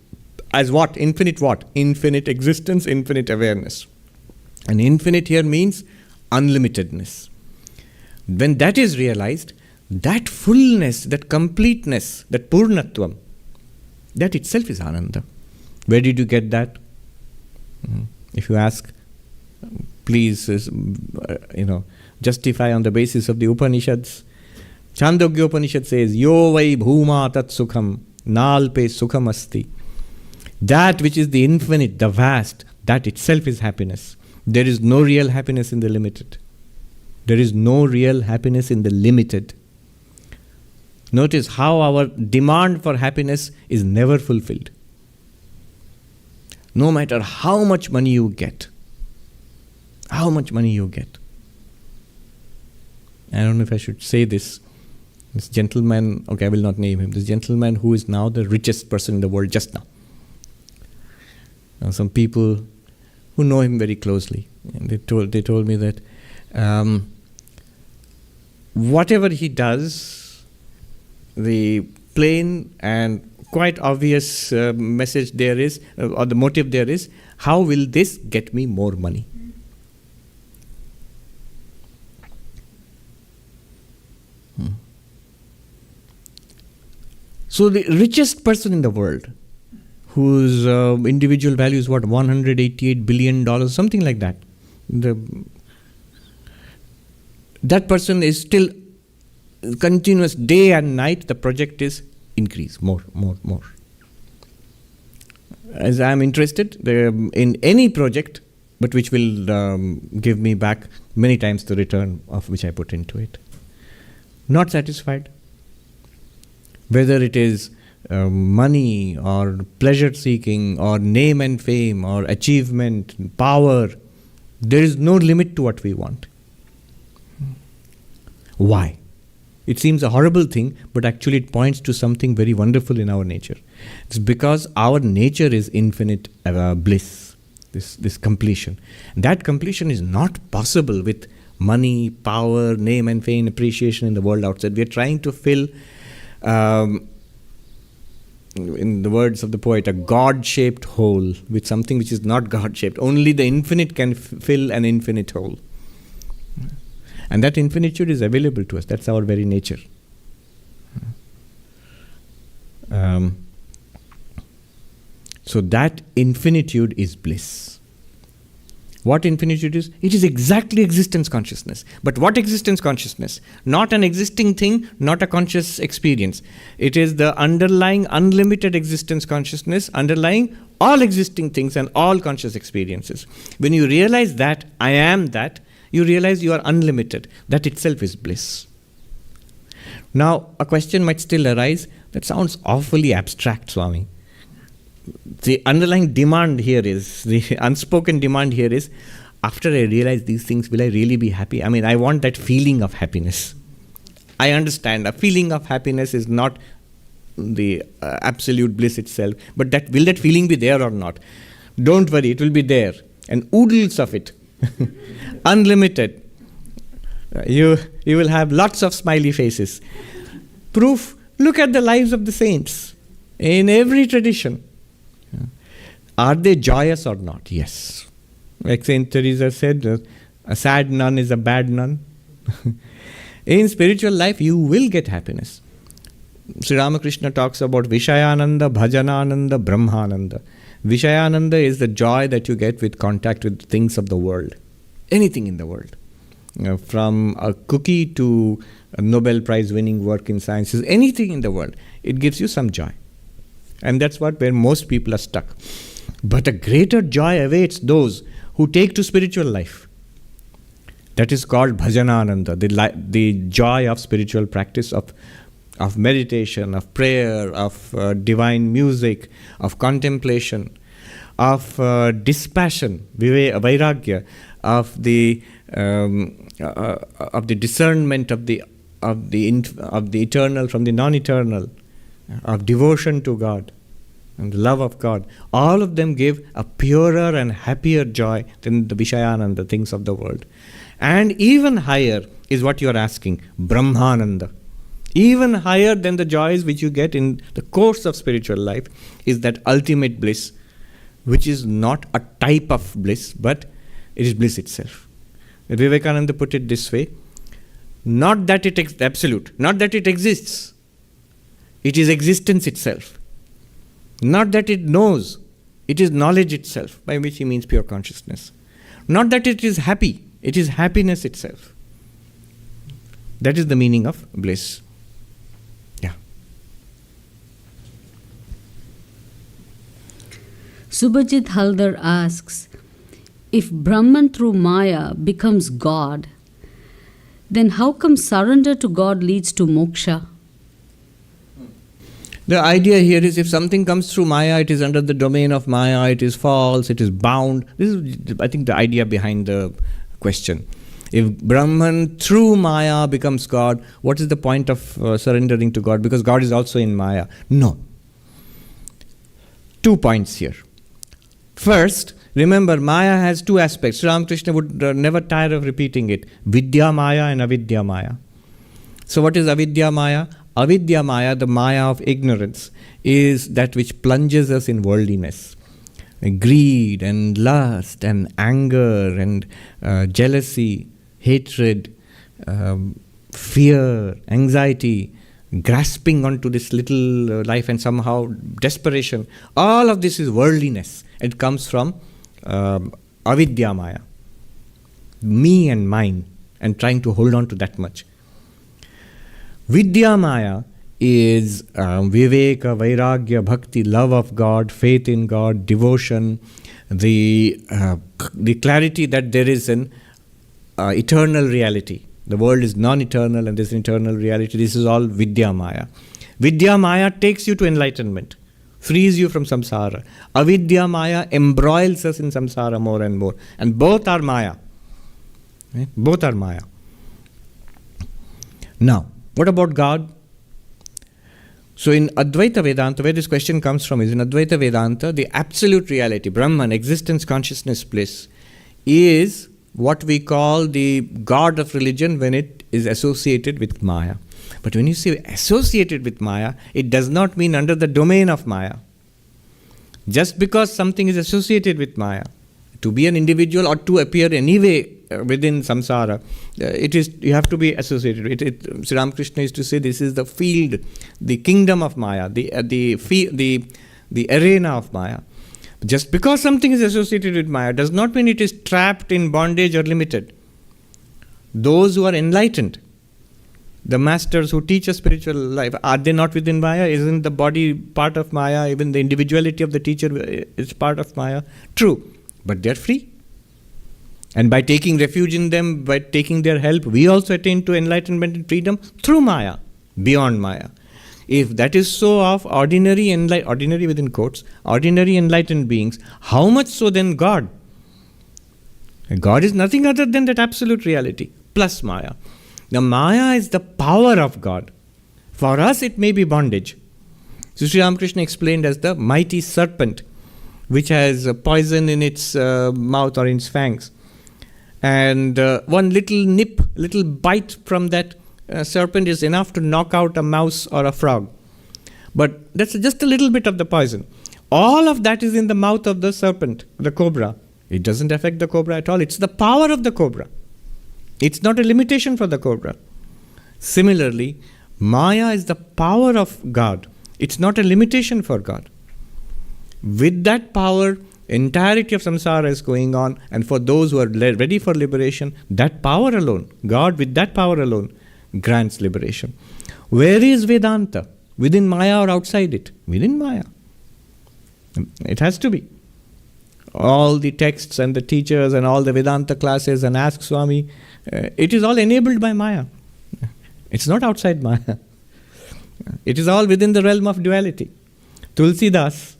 as what? Infinite what? Infinite existence, infinite awareness. And infinite here means unlimitedness. When that is realized, that fullness, that completeness, that purnatvam, that itself is ananda. Where did you get that? If you ask, please, justify on the basis of the Upanishads. Chandogya Upanishad says, Yo vai bhuma tat sukham Nalpe sukham asti. That which is the infinite, the vast, that itself is happiness. There is no real happiness in the limited. There is no real happiness in the limited. Notice how our demand for happiness is never fulfilled. No matter how much money you get. How much money you get. I don't know if I should say this. This gentleman, okay, I will not name him. This gentleman who is now the richest person in the world just now. Now, some people who know him very closely, and they told me that whatever he does, the plain and quite obvious message there is, or the motive there is, how will this get me more money? So the richest person in the world, whose individual value is what, $188 billion, something like that. That person is still continuous, day and night, the project is increase, more. As I am interested in any project, but which will give me back many times the return of which I put into it. Not satisfied. Whether it is money or pleasure seeking or name and fame or achievement, power, there is no limit to what we want. Why? It seems a horrible thing, but actually it points to something very wonderful in our nature. It's because our nature is infinite bliss, this completion. That completion is not possible with money, power, name and fame, appreciation in the world outside. We are trying to fill, in the words of the poet, a God-shaped hole with something which is not God-shaped. Only the infinite can fill an infinite hole. And that infinitude is available to us. That's our very nature. So that infinitude is bliss. What infinitude is? It is exactly existence consciousness. But what existence consciousness? Not an existing thing, not a conscious experience. It is the underlying unlimited existence consciousness, underlying all existing things and all conscious experiences. When you realize that, I am that, you realize you are unlimited. That itself is bliss. Now, a question might still arise. That sounds awfully abstract, Swami. The underlying demand here is, the unspoken demand here is, after I realize these things, will I really be happy? I mean, I want that feeling of happiness. I understand a feeling of happiness is not the absolute bliss itself, but will that feeling be there or not? Don't worry, it will be there. And oodles of it. Unlimited. You will have lots of smiley faces. Proof, look at the lives of the saints in every tradition. Are they joyous or not? Yes. Like Saint Teresa said, a sad nun is a bad nun. In spiritual life, you will get happiness. Sri Ramakrishna talks about Vishayananda, Bhajanananda, Brahmananda. Vishayananda is the joy that you get with contact with things of the world. Anything in the world. From a cookie to a Nobel Prize winning work in sciences, anything in the world. It gives you some joy. And that's where most people are stuck. But a greater joy awaits those who take to spiritual life. That is called Bhajanananda, the joy of spiritual practice, of meditation, of prayer, of divine music, of contemplation, of dispassion, vairagya, of the discernment of the eternal from the non-eternal, of devotion to God and the love of God. All of them give a purer and happier joy than the Vishayananda, the things of the world. And even higher is what you are asking, Brahmananda. Even higher than the joys which you get in the course of spiritual life is that ultimate bliss, which is not a type of bliss, but it is bliss itself. Vivekananda put it this way, not that it is absolute, not that it exists, it is existence itself. Not that it knows, it is knowledge itself, by which he means pure consciousness. Not that it is happy, it is happiness itself. That is the meaning of bliss. Yeah. Subhajit Haldar asks, if Brahman through Maya becomes God, then how come surrender to God leads to moksha? The idea here is if something comes through Maya, it is under the domain of Maya, it is false, it is bound. This is, I think, the idea behind the question. If Brahman through Maya becomes God, what is the point of surrendering to God? Because God is also in Maya. No. 2 points here. First, remember, Maya has 2 aspects. Ramakrishna would never tire of repeating it. Vidya Maya and Avidya Maya. So what is Avidya Maya? Avidya Maya, the Maya of ignorance, is that which plunges us in worldliness. Greed and lust and anger and jealousy, hatred, fear, anxiety, grasping onto this little life and somehow desperation. All of this is worldliness. It comes from Avidya Maya. Me and mine, and trying to hold on to that much. Vidya Maya is Viveka, Vairagya, Bhakti, love of God, faith in God, devotion, the clarity that there is an eternal reality. The world is non-eternal and there is an eternal reality. This is all Vidya Maya. Vidya Maya takes you to enlightenment, frees you from samsara. Avidya Maya embroils us in samsara more and more. And both are Maya. Both are Maya. Now, what about God? So in Advaita Vedanta, where this question comes from is in Advaita Vedanta, the absolute reality, Brahman, existence, consciousness, bliss, is what we call the God of religion when it is associated with Maya. But when you say associated with Maya, it does not mean under the domain of Maya. Just because something is associated with Maya, to be an individual or to appear anyway within samsara, you have to be associated. Sri Ramakrishna used to say this is the field, the kingdom of Maya, the arena of Maya. Just because something is associated with Maya does not mean it is trapped in bondage or limited. Those who are enlightened, the masters who teach us spiritual life, are they not within Maya? Isn't the body part of Maya? Even the individuality of the teacher is part of Maya? True, but they are free. And by taking refuge in them, by taking their help, we also attain to enlightenment and freedom through Maya, beyond Maya. If that is so of ordinary within quotes, ordinary enlightened beings, how much so then God? God is nothing other than that absolute reality, plus Maya. The Maya is the power of God. For us it may be bondage. So Sri Ramakrishna explained as the mighty serpent, which has poison in its mouth or in its fangs. And one little bite from that serpent is enough to knock out a mouse or a frog. But that's just a little bit of the poison. All of that is in the mouth of the serpent, the cobra. It doesn't affect the cobra at all. It's the power of the cobra. It's not a limitation for the cobra. Similarly, Maya is the power of God. It's not a limitation for God. With that power, entirety of samsara is going on, and for those who are ready for liberation, that power alone, God with that power alone, grants liberation. Where is Vedanta? Within Maya or outside it? Within Maya. It has to be. All the texts and the teachers and all the Vedanta classes and Ask Swami, it is all enabled by Maya. It's not outside Maya. It is all within the realm of duality. Tulsidas,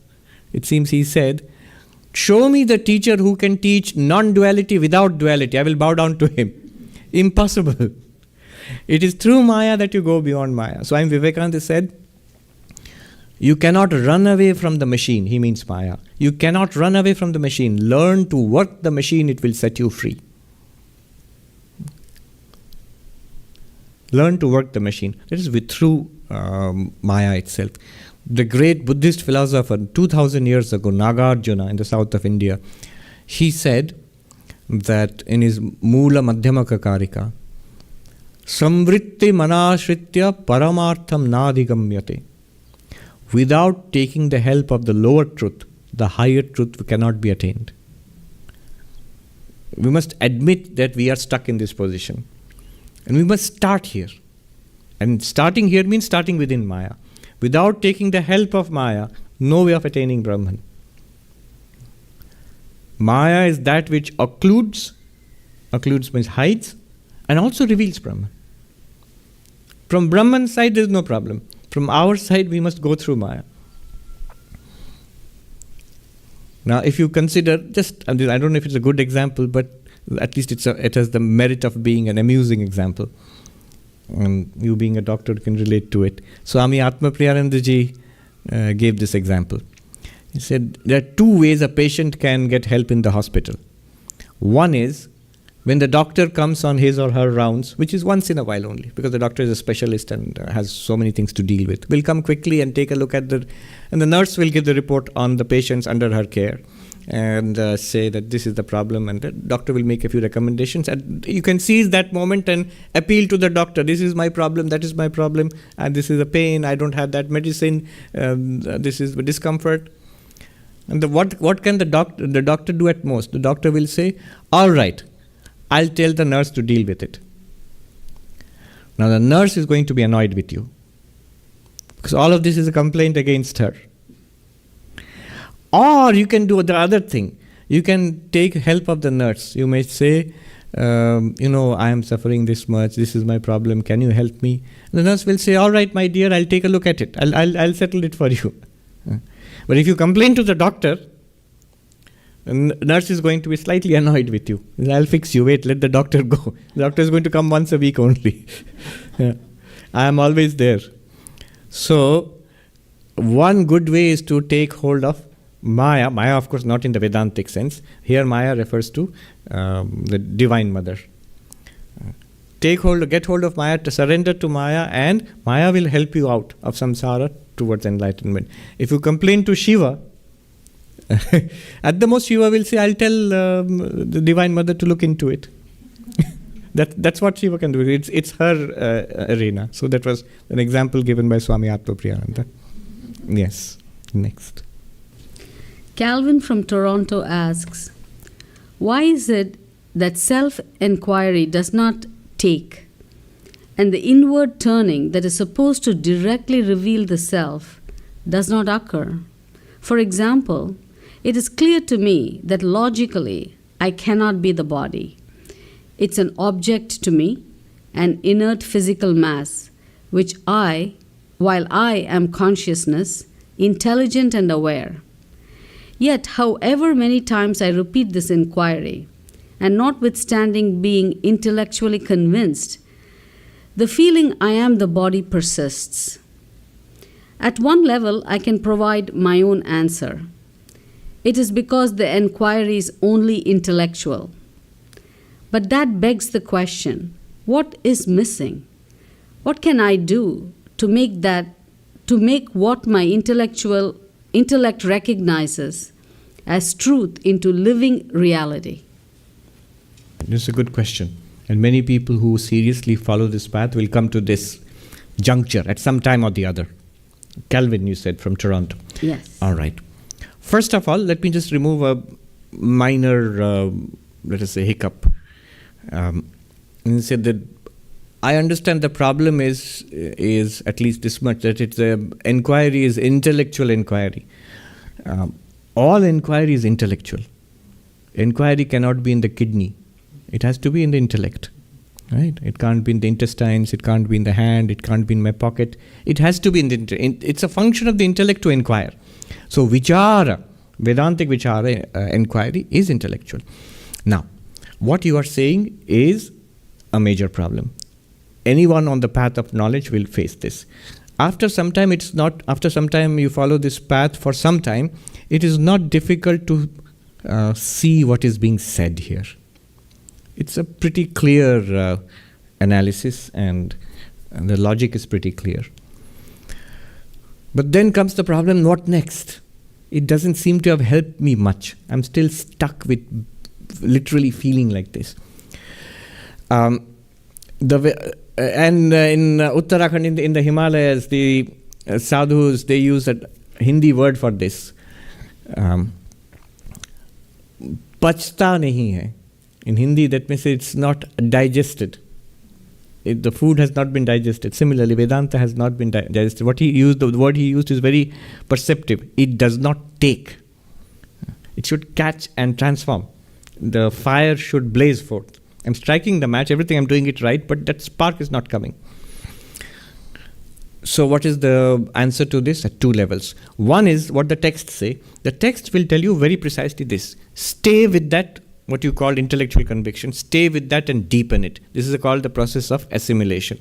it seems he said, show me the teacher who can teach non-duality without duality. I will bow down to him. Impossible. It is through Maya that you go beyond Maya. Swami Vivekananda said, you cannot run away from the machine. He means Maya. You cannot run away from the machine. Learn to work the machine. It will set you free. Learn to work the machine. That is through Maya itself. The great Buddhist philosopher 2000 years ago, Nagarjuna in the south of India, he said that in his Moola Madhyamaka Karika, Samvritti manashritya paramartham nadhigamyate. Without taking the help of the lower truth, the higher truth cannot be attained. We must admit that we are stuck in this position. And we must start here. And starting here means starting within Maya. Without taking the help of Maya, no way of attaining Brahman. Maya is that which occludes means hides, and also reveals Brahman. From Brahman's side, there is no problem. From our side, we must go through Maya. Now, if you consider, I don't know if it's a good example, but at least it has the merit of being an amusing example. And you being a doctor can relate to it. Swami Sarvapriyananda ji gave this example. He said, there are two ways a patient can get help in the hospital. One is when the doctor comes on his or her rounds, which is once in a while only, because the doctor is a specialist and has so many things to deal with, will come quickly and take a look at and the nurse will give the report on the patients under her care and say that this is the problem, and the doctor will make a few recommendations, and you can seize that moment and appeal to the doctor. This is my problem, that is my problem, and this is a pain, I don't have that medicine, this is discomfort. And what can the doctor do at most? The doctor will say, all right, I'll tell the nurse to deal with it. Now the nurse is going to be annoyed with you, because all of this is a complaint against her. Or you can do the other thing. You can take help of the nurse. You may say, I am suffering this much, this is my problem, can you help me? And the nurse will say, all right, my dear, I'll take a look at it. I'll settle it for you. But if you complain to the doctor, the nurse is going to be slightly annoyed with you. I'll fix you, wait, let the doctor go. The doctor is going to come once a week only. I am always there. So, one good way is to take hold of Maya. Maya, of course, not in the Vedantic sense. Here, Maya refers to the Divine Mother. Get hold of Maya, to surrender to Maya, and Maya will help you out of samsara towards enlightenment. If you complain to Shiva, at the most Shiva will say, I'll tell the Divine Mother to look into it. That's what Shiva can do. It's her arena. So that was an example given by Swami Sarvapriyananda. Yes. Next. Calvin from Toronto asks, why is it that self-enquiry does not take, and the inward turning that is supposed to directly reveal the self does not occur? For example, it is clear to me that logically I cannot be the body. It's an object to me, an inert physical mass, while I am consciousness, intelligent and aware. Yet, however many times I repeat this inquiry, and notwithstanding being intellectually convinced, the feeling I am the body persists. At one level, I can provide my own answer. It is because the enquiry is only intellectual. But that begs the question, what is missing? What can I do to make what my intellect recognizes as truth into living reality? This is a good question. And many people who seriously follow this path will come to this juncture at some time or the other. Calvin, you said, from Toronto. Yes. All right. First of all, let me just remove a minor, let us say, hiccup. And said that I understand the problem is at least this much, that it's inquiry is intellectual inquiry. All inquiry is intellectual. Inquiry cannot be in the kidney. It has to be in the intellect. Right? It can't be in the intestines, it can't be in the hand, it can't be in my pocket. It has to be in the it's a function of the intellect to inquire. So vichara, Vedantic vichara, inquiry is intellectual. Now, what you are saying is a major problem. Anyone on the path of knowledge will face this. After some time you follow this path for some time, it is not difficult to see what is being said here. It's a pretty clear analysis, and the logic is pretty clear. But then comes the problem, what next? It doesn't seem to have helped me much. I'm still stuck with literally feeling like this. And in Uttarakhand, in the Himalayas, the sadhus, they use a Hindi word for this. Pachta nahi hai. In Hindi, that means it's not digested. The food has not been digested. Similarly, Vedanta has not been digested. The word he used is very perceptive. It does not take. It should catch and transform. The fire should blaze forth. I'm striking the match, everything I'm doing it right, but that spark is not coming. So what is the answer to this? At two levels. One is what the texts say. The text will tell you very precisely this. Stay with that, what you call intellectual conviction. Stay with that and deepen it. This is called the process of assimilation.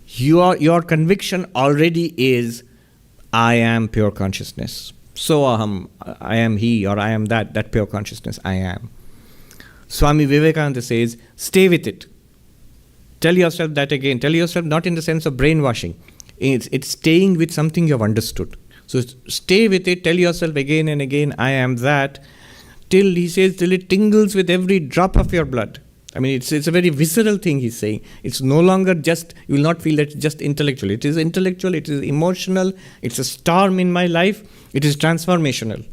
Your conviction already is, I am pure consciousness. So aham, I am he, or I am that pure consciousness, I am. Swami Vivekananda says, stay with it. Tell yourself that again. Tell yourself not in the sense of brainwashing. It's staying with something you have understood. So stay with it, tell yourself again and again, I am that, till he says, till it tingles with every drop of your blood. I mean, it's a very visceral thing he's saying. It's no longer just, you will not feel that it's just intellectual. It is intellectual, it is emotional, it's a storm in my life, it is transformational,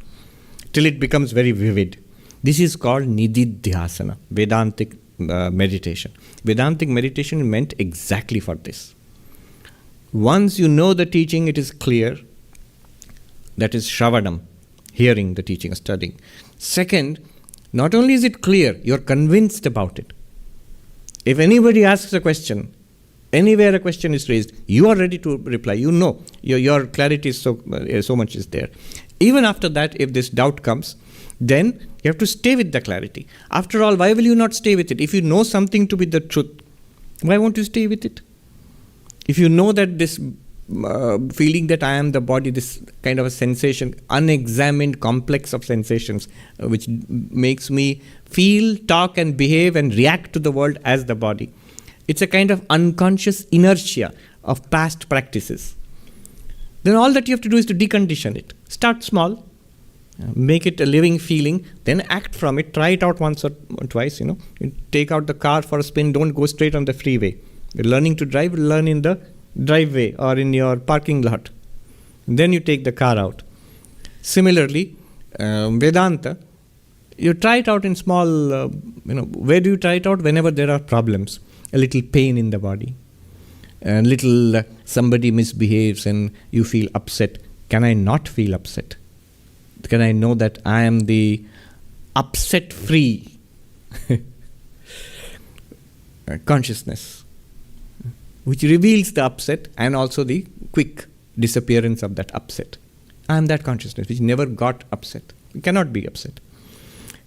till it becomes very vivid. This is called nididhyasana, Vedantic meditation. Vedantic meditation meant exactly for this. Once you know the teaching, it is clear. That is shravanam, hearing the teaching or studying. Second, not only is it clear, you're convinced about it. If anybody asks a question, anywhere a question is raised, you are ready to reply. You know, your clarity is so much is there. Even after that, if this doubt comes, then you have to stay with the clarity. After all, why will you not stay with it? If you know something to be the truth, why won't you stay with it? If you know that this feeling that I am the body, this kind of a sensation, unexamined complex of sensations, which makes me feel, talk and behave and react to the world as the body. It's a kind of unconscious inertia of past practices. Then all that you have to do is to decondition it. Start small, make it a living feeling, then act from it, try it out once or twice, You take out the car for a spin, don't go straight on the freeway. You're learning to drive, learn in the driveway or in your parking lot. Then you take the car out. Similarly, Vedanta, you try it out in small, where do you try it out? Whenever there are problems, a little pain in the body, a little somebody misbehaves and you feel upset. Can I not feel upset? Can I know that I am the upset-free consciousness, which reveals the upset and also the quick disappearance of that upset. I am that consciousness which never got upset. It cannot be upset.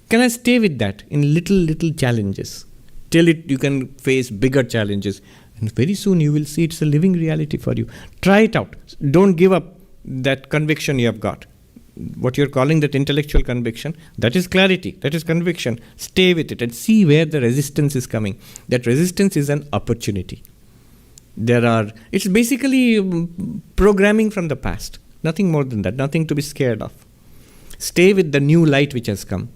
Can I stay with that in little challenges till you can face bigger challenges? And very soon you will see it's a living reality for you. Try it out. Don't give up that conviction you have got. What you're calling that intellectual conviction, that is clarity, that is conviction. Stay with it and see where the resistance is coming. That resistance is an opportunity. It's basically programming from the past. Nothing more than that, nothing to be scared of. Stay with the new light which has come.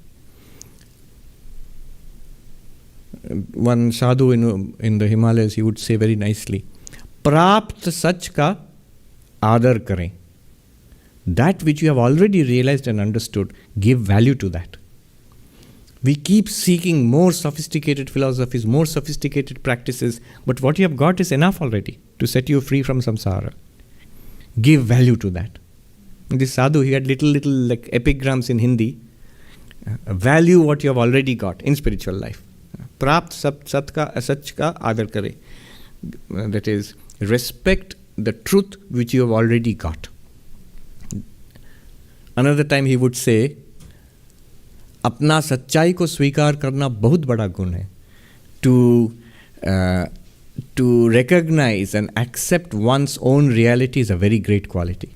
One sadhu in the Himalayas, he would say very nicely, Prapt sach ka adar kare. That which you have already realized and understood, give value to that. We keep seeking more sophisticated philosophies, more sophisticated practices, but what you have got is enough already to set you free from samsara. Give value to that. This sadhu, he had little like epigrams in Hindi. Value what you have already got in spiritual life. Prapt sach ka adar kare. That is, respect the truth which you have already got. Another time he would say, अपना सच्चाई को स्वीकार करना बहुत बड़ा गुण है. To recognize and accept one's own reality is a very great quality.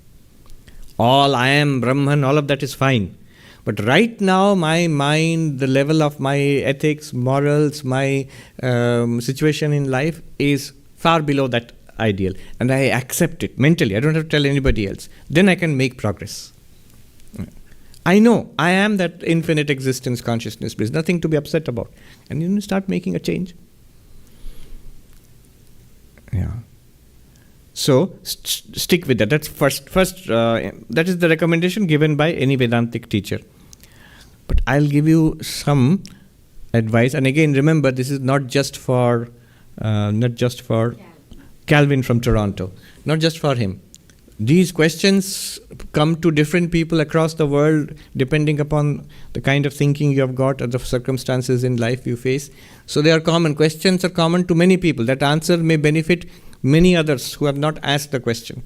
All I am Brahman, all of that is fine. But right now my mind, the level of my ethics, morals, my situation in life is far below that ideal. And I accept it mentally. I don't have to tell anybody else. Then I can make progress. I know I am that infinite existence consciousness. There's nothing to be upset about. And you start making a change. Yeah. So stick with that. That's first. That is the recommendation given by any Vedantic teacher. But I'll give you some advice. And again, remember, this is not just for Calvin from Toronto. Not just for him. These questions come to different people across the world depending upon the kind of thinking you have got or the circumstances in life you face. So they are common. Questions are common to many people. That answer may benefit many others who have not asked the question.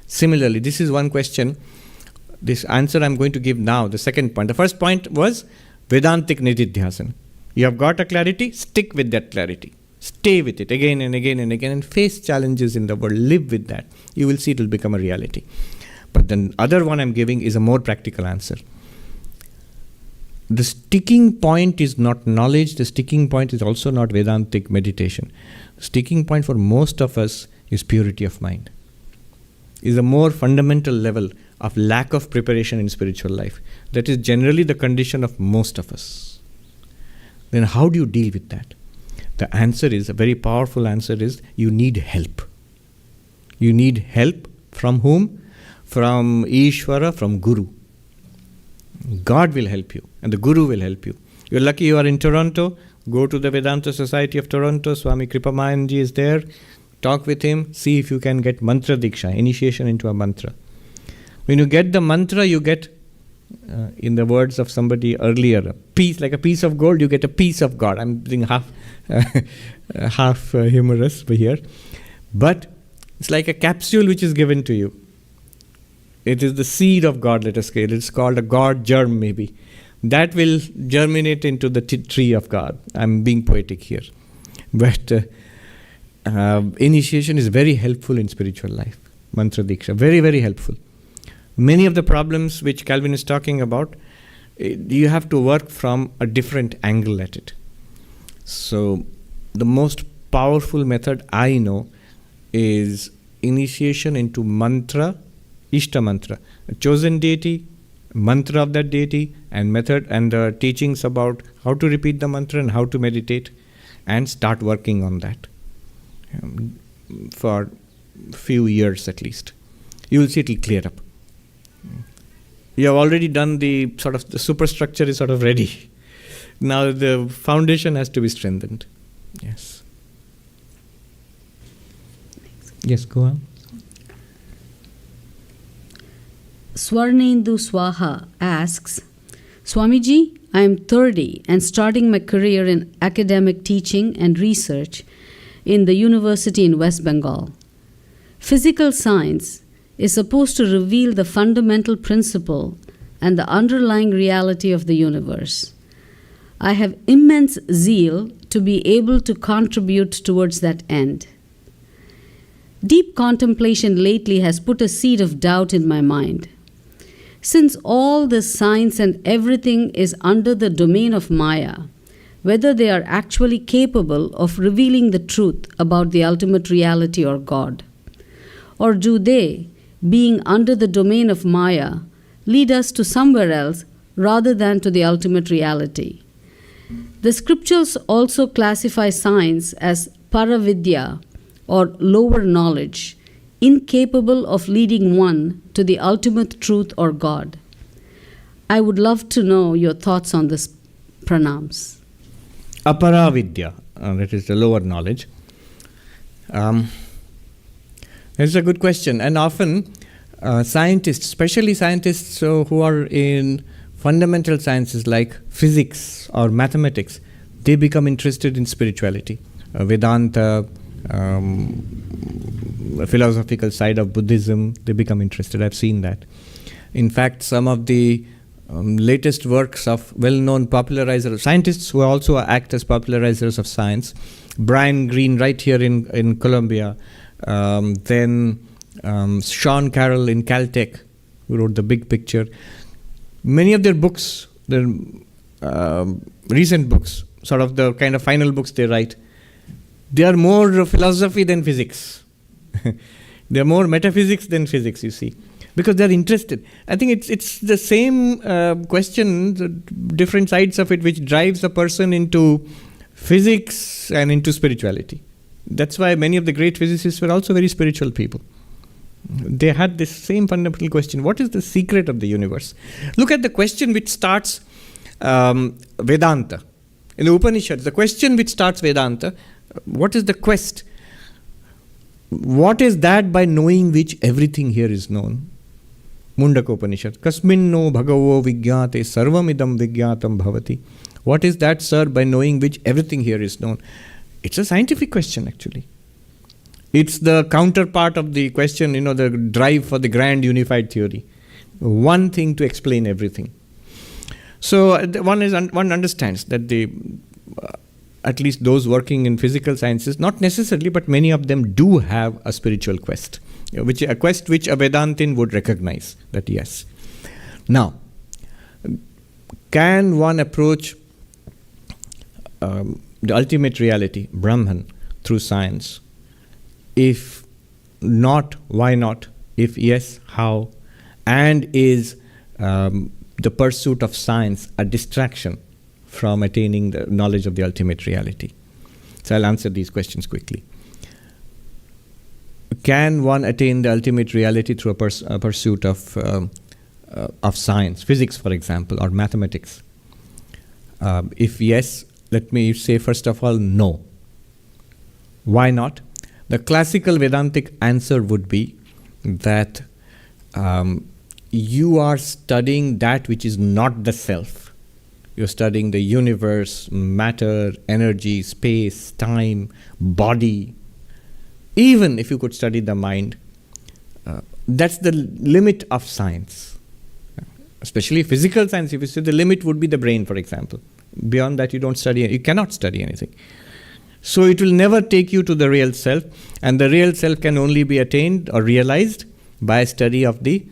Similarly, this is one question. This answer I'm going to give now, the second point. The first point was Vedantic Nididhyasana. You have got a clarity, stick with that clarity. Stay with it again and again and again and face challenges in the world. Live with that. You will see it will become a reality. But the other one I'm giving is a more practical answer. The sticking point is not knowledge. The sticking point is also not Vedantic meditation. The sticking point for most of us is purity of mind. Is a more fundamental level of lack of preparation in spiritual life. That is generally the condition of most of us. Then how do you deal with that? The answer is, a very powerful answer is, you need help. You need help from whom? From Ishvara, from Guru. God will help you and the Guru will help you. You're lucky you are in Toronto. Go to the Vedanta Society of Toronto. Swami Kripamayanji is there. Talk with him. See if you can get mantra diksha, initiation into a mantra. When you get the mantra, you get, in the words of somebody earlier, a piece, like a piece of gold, you get a piece of God. I'm being half humorous here. But it's like a capsule which is given to you. It is the seed of God, let us say. It's called a God germ, maybe. That will germinate into the tree of God. I'm being poetic here. But initiation is very helpful in spiritual life. Mantra Diksha, very, very helpful. Many of the problems which Calvin is talking about, you have to work from a different angle at it. So, the most powerful method I know is initiation into mantra, Ishta mantra, a chosen deity, mantra of that deity, and method and the teachings about how to repeat the mantra and how to meditate, and start working on that for a few years at least. You will see it will clear up. You have already done the superstructure is sort of ready. Now the foundation has to be strengthened. Yes. Yes, go on. Swarnendu Swaha asks, Swamiji, I am 30 and starting my career in academic teaching and research in the university in West Bengal. Physical science is supposed to reveal the fundamental principle and the underlying reality of the universe. I have immense zeal to be able to contribute towards that end. Deep contemplation lately has put a seed of doubt in my mind. Since all this science and everything is under the domain of Maya, whether they are actually capable of revealing the truth about the ultimate reality or God, or do they, being under the domain of Maya, lead us to somewhere else rather than to the ultimate reality? The scriptures also classify science as paravidya or lower knowledge, incapable of leading one to the ultimate truth or God. I would love to know your thoughts on this. Pranams. Aparavidya, that is the lower knowledge. It's a good question, and often scientists, especially scientists who are in fundamental sciences like physics or mathematics, they become interested in spirituality, Vedanta, philosophical side of Buddhism. They become interested. I've seen that. In fact, some of the latest works of well-known popularizers, scientists who also act as popularizers of science, Brian Greene right here in Columbia, then Sean Carroll in Caltech, who wrote The Big Picture. Many of their books, their recent books, sort of the kind of final books they write, they are more philosophy than physics. They are more metaphysics than physics, you see, because they are interested. I think it's the same question, the different sides of it, which drives a person into physics and into spirituality. That's why many of the great physicists were also very spiritual people. They had this same fundamental question: what is the secret of the universe? Look at the question which starts Vedanta. In the Upanishads, the question which starts Vedanta, what is the quest? What is that by knowing which everything here is known? Mundaka Upanishad. Kasminno bhagavo vigyate sarvamidam vigyatam bhavati. What is that, sir? By knowing which everything here is known. It's a scientific question, actually. It's the counterpart of the question, the drive for the grand unified theory. One thing to explain everything. So one understands that at least those working in physical sciences, not necessarily, but many of them do have a spiritual quest, a quest which a Vedantin would recognize that yes. Now, can one approach the ultimate reality, Brahman, through science? If not, why not? If yes, how? And is the pursuit of science a distraction from attaining the knowledge of the ultimate reality? So I'll answer these questions quickly. Can one attain the ultimate reality through a pursuit of science, physics, for example, or mathematics? If yes, let me say first of all, no. Why not? The classical Vedantic answer would be that you are studying that which is not the self. You're studying the universe, matter, energy, space, time, body. Even if you could study the mind, that's the limit of science. Especially physical science, if you say the limit would be the brain, for example. Beyond that, you cannot study anything. So it will never take you to the real self, and the real self can only be attained or realized by a study of the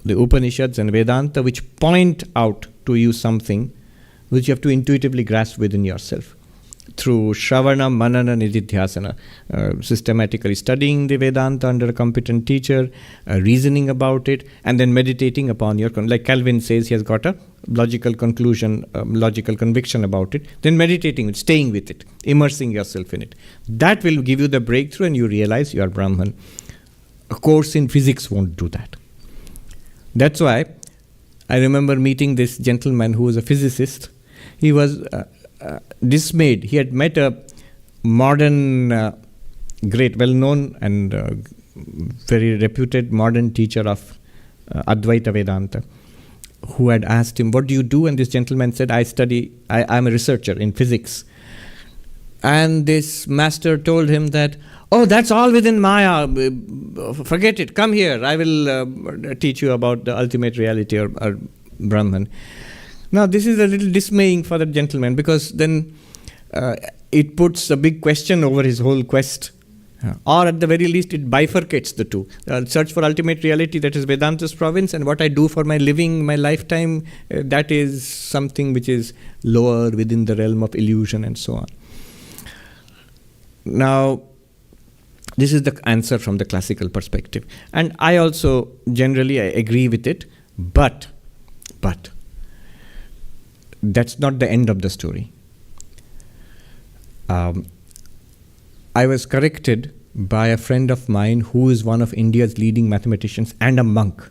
Upanishads and Vedanta, which point out to you something which you have to intuitively grasp within yourself through Shravana, Manana, Nididhyasana, systematically studying the Vedanta under a competent teacher, reasoning about it, and then meditating upon like Calvin says, he has got a logical conclusion, logical conviction about it, then meditating, staying with it, immersing yourself in it. That will give you the breakthrough and you realize you are Brahman. A course in physics won't do that. That's why I remember meeting this gentleman who was a physicist. He was dismayed. He had met a modern, great, well-known and very reputed modern teacher of Advaita Vedanta, who had asked him, what do you do? And this gentleman said, I'm a researcher in physics. And this master told him that, oh, that's all within Maya. Forget it. Come here. I will teach you about the ultimate reality or Brahman. Now, this is a little dismaying for the gentleman, because then it puts a big question over his whole quest. Or at the very least, it bifurcates the two. Search for ultimate reality, that is Vedanta's province, and what I do for my living, my lifetime, that is something which is lower within the realm of illusion and so on. Now, this is the answer from the classical perspective. And I also generally agree with it, but that's not the end of the story. I was corrected by a friend of mine who is one of India's leading mathematicians and a monk.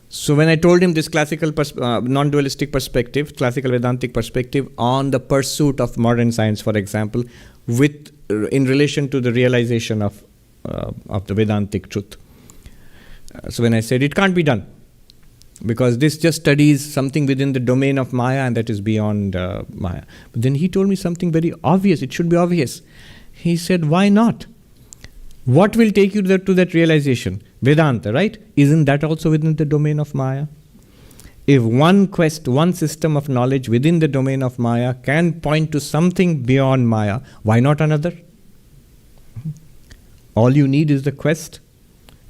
So when I told him this classical non-dualistic perspective, classical Vedantic perspective on the pursuit of modern science, for example, in relation to the realization of the Vedantic truth. So when I said it can't be done, because this just studies something within the domain of Maya, and that is beyond Maya. But then he told me something very obvious. It should be obvious. He said, why not? What will take you to that realization? Vedanta, right? Isn't that also within the domain of Maya? If one quest, one system of knowledge within the domain of Maya can point to something beyond Maya, why not another? All you need is the quest,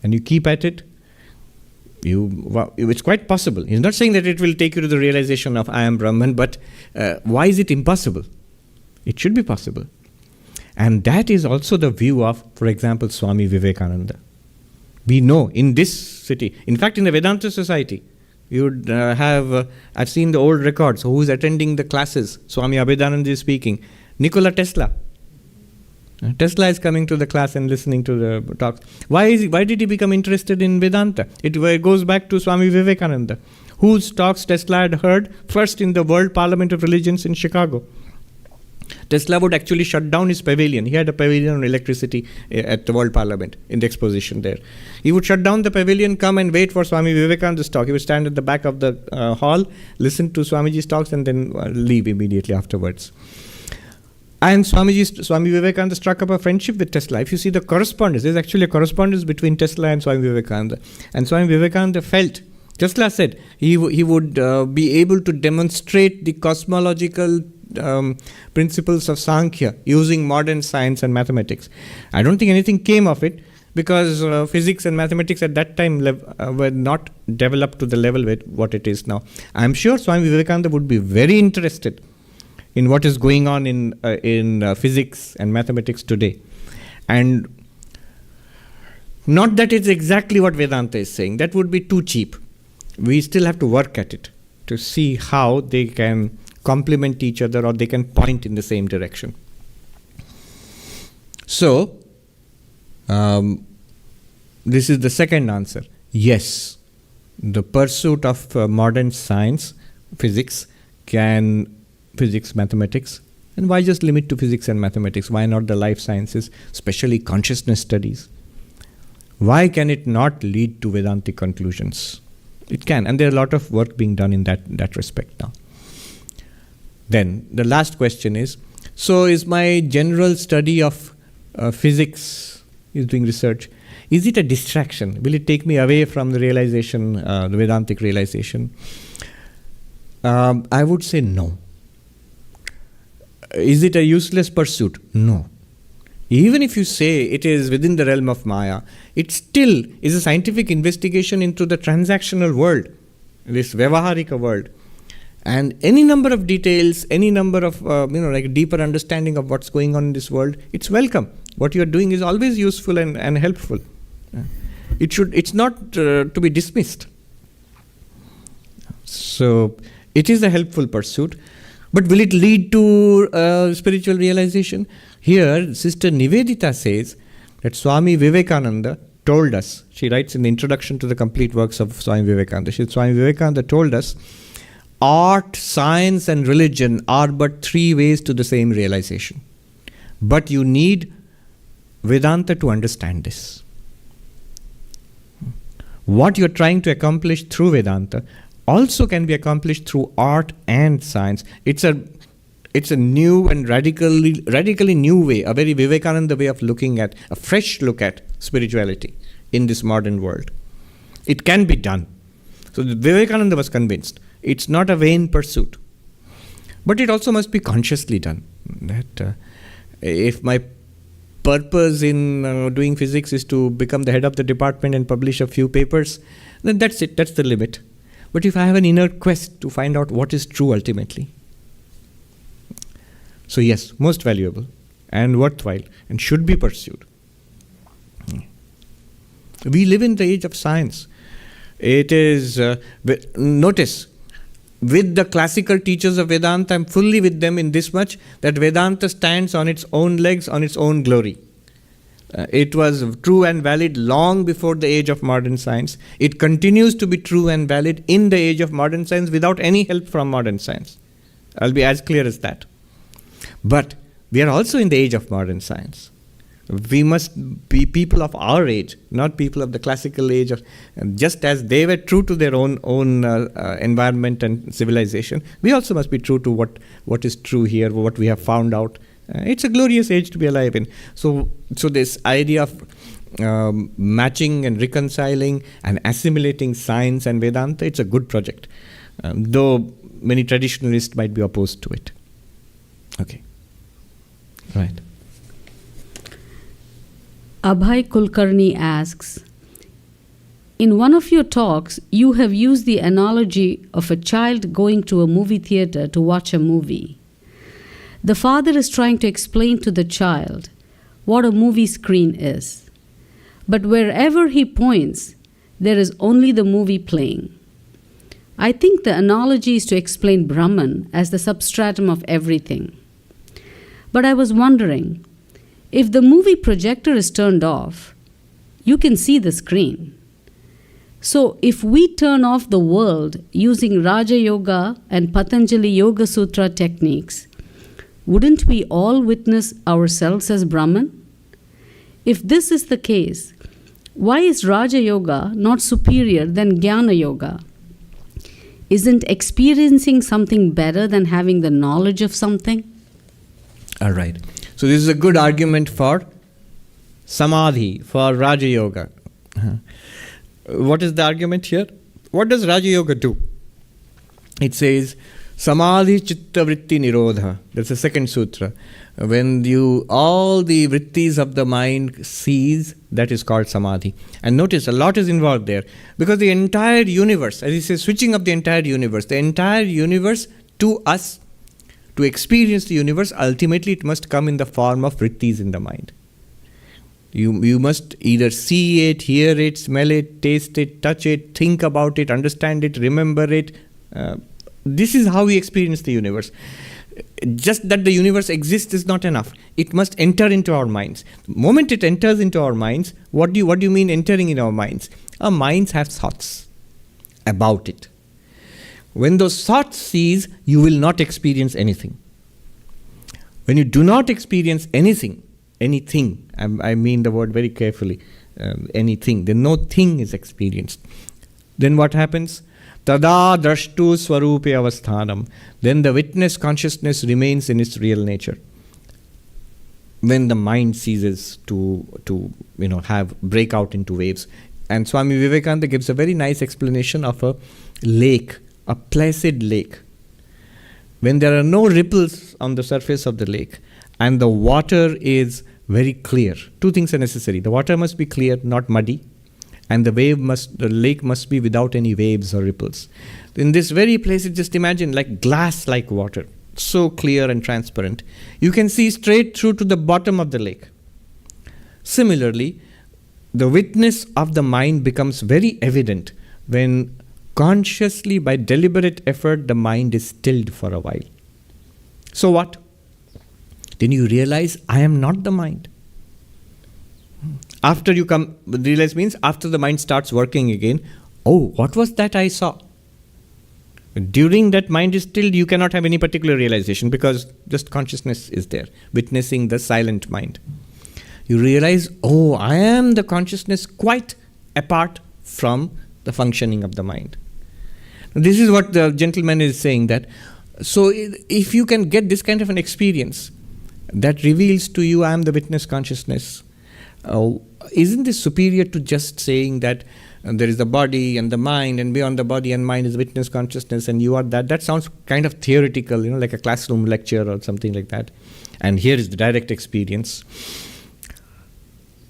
and you keep at it. It's quite possible. He's not saying that it will take you to the realization of I am Brahman, but why is it impossible? It should be possible. And that is also the view of, for example, Swami Vivekananda. We know in this city, in fact in the Vedanta society, you would have, I've seen the old records, who's attending the classes, Swami Abhidanand is speaking, Nikola Tesla. Tesla is coming to the class and listening to the talks. Why did he become interested in Vedanta? It goes back to Swami Vivekananda, whose talks Tesla had heard first in the World Parliament of Religions in Chicago. Tesla would actually shut down his pavilion. He had a pavilion on electricity at the World Parliament in the exposition there. He would shut down the pavilion, come and wait for Swami Vivekananda's talk. He would stand at the back of the hall, listen to Swamiji's talks, and then leave immediately afterwards. And Swami Vivekananda struck up a friendship with Tesla. If you see the correspondence, there's actually a correspondence between Tesla and Swami Vivekananda. And Swami Vivekananda felt, Tesla said, he would be able to demonstrate the cosmological principles of Sankhya using modern science and mathematics. I don't think anything came of it because physics and mathematics at that time were not developed to the level with what it is now. I'm sure Swami Vivekananda would be very interested in what is going on in physics and mathematics today. And not that it's exactly what Vedanta is saying. That would be too cheap. We still have to work at it to see how they can complement each other or they can point in the same direction. So, this is the second answer. Yes, the pursuit of modern science, physics, mathematics, and why just limit to physics and mathematics? Why not the life sciences, especially consciousness studies? Why can it not lead to Vedantic conclusions? It can, and there are a lot of work being done in that respect now. Then, the last question is, so is my general study of physics, is doing research, is it a distraction? Will it take me away from the realization, the Vedantic realization? I would say no. Is it a useless pursuit? No. Even if you say it is within the realm of Maya, it still is a scientific investigation into the transactional world, this Vyavaharika world. And any number of details, any number of, like deeper understanding of what's going on in this world, it's welcome. What you're doing is always useful and helpful. It's not to be dismissed. So, it is a helpful pursuit. But will it lead to spiritual realization? Here, Sister Nivedita says that Swami Vivekananda told us, she writes in the introduction to the complete works of Swami Vivekananda, Swami Vivekananda told us, art, science and religion are but three ways to the same realization. But you need Vedanta to understand this. What you're trying to accomplish through Vedanta also can be accomplished through art and science. It's a new and radically new way, a very Vivekananda way of looking at, a fresh look at spirituality in this modern world. It can be done. So Vivekananda was convinced. It's not a vain pursuit. But it also must be consciously done. That if my purpose in doing physics is to become the head of the department and publish a few papers, then that's it, that's the limit. But if I have an inner quest to find out what is true ultimately, so yes, most valuable and worthwhile and should be pursued. We live in the age of science. It is, notice, with the classical teachers of Vedanta, I'm fully with them in this much, that Vedanta stands on its own legs, on its own glory. It was true and valid long before the age of modern science. It continues to be true and valid in the age of modern science without any help from modern science. I'll be as clear as that. But we are also in the age of modern science. We must be people of our age, not people of the classical age. Just as they were true to their own environment and civilization, we also must be true to what is true here, what we have found out. It's a glorious age to be alive in. So this idea of matching and reconciling and assimilating science and Vedanta, it's a good project, though many traditionalists might be opposed to it. Okay. Right. Abhay Kulkarni asks, in one of your talks, you have used the analogy of a child going to a movie theater to watch a movie. The father is trying to explain to the child what a movie screen is. But wherever he points, there is only the movie playing. I think the analogy is to explain Brahman as the substratum of everything. But I was wondering, if the movie projector is turned off, you can see the screen. So if we turn off the world using Raja Yoga and Patanjali Yoga Sutra techniques, wouldn't we all witness ourselves as Brahman? If this is the case, why is Raja Yoga not superior than Jnana Yoga? Isn't experiencing something better than having the knowledge of something? All right. So this is a good argument for Samadhi, for Raja Yoga. What is the argument here? What does Raja Yoga do? It says, Samadhi Chitta Vritti Nirodha. That's the second sutra. When all the vrittis of the mind cease, that is called Samadhi. And notice, a lot is involved there. Because the entire universe, as he says, switching up the entire universe to us, to experience the universe, ultimately it must come in the form of vrittis in the mind. You must either see it, hear it, smell it, taste it, touch it, think about it, understand it, remember it. This is how we experience the universe. Just that the universe exists is not enough. It must enter into our minds. The moment it enters into our minds, what do you mean entering in our minds? Our minds have thoughts about it. When those thoughts cease, you will not experience anything. When you do not experience anything, I mean the word very carefully, anything, then no thing is experienced. Then what happens? Tada drashtu swarupe avasthanam. Then the witness consciousness remains in its real nature. When the mind ceases to break out into waves. And Swami Vivekananda gives a very nice explanation of a lake, a placid lake. When there are no ripples on the surface of the lake and the water is very clear, two things are necessary. The water must be clear, not muddy. And the lake must be without any waves or ripples. In this very place, just imagine like glass-like water, so clear and transparent. You can see straight through to the bottom of the lake. Similarly, the witness of the mind becomes very evident when consciously, by deliberate effort, the mind is stilled for a while. So what? Then you realize, I am not the mind. After you realize means after the mind starts working again, oh, what was that I saw? During that mind is still, you cannot have any particular realization because just consciousness is there, witnessing the silent mind. You realize, oh, I am the consciousness quite apart from the functioning of the mind. This is what the gentleman is saying, that so if you can get this kind of an experience that reveals to you, I am the witness consciousness, isn't this superior to just saying that there is the body and the mind, and beyond the body and mind is witness consciousness, and you are that? That sounds kind of theoretical, like a classroom lecture or something like that. And here is the direct experience.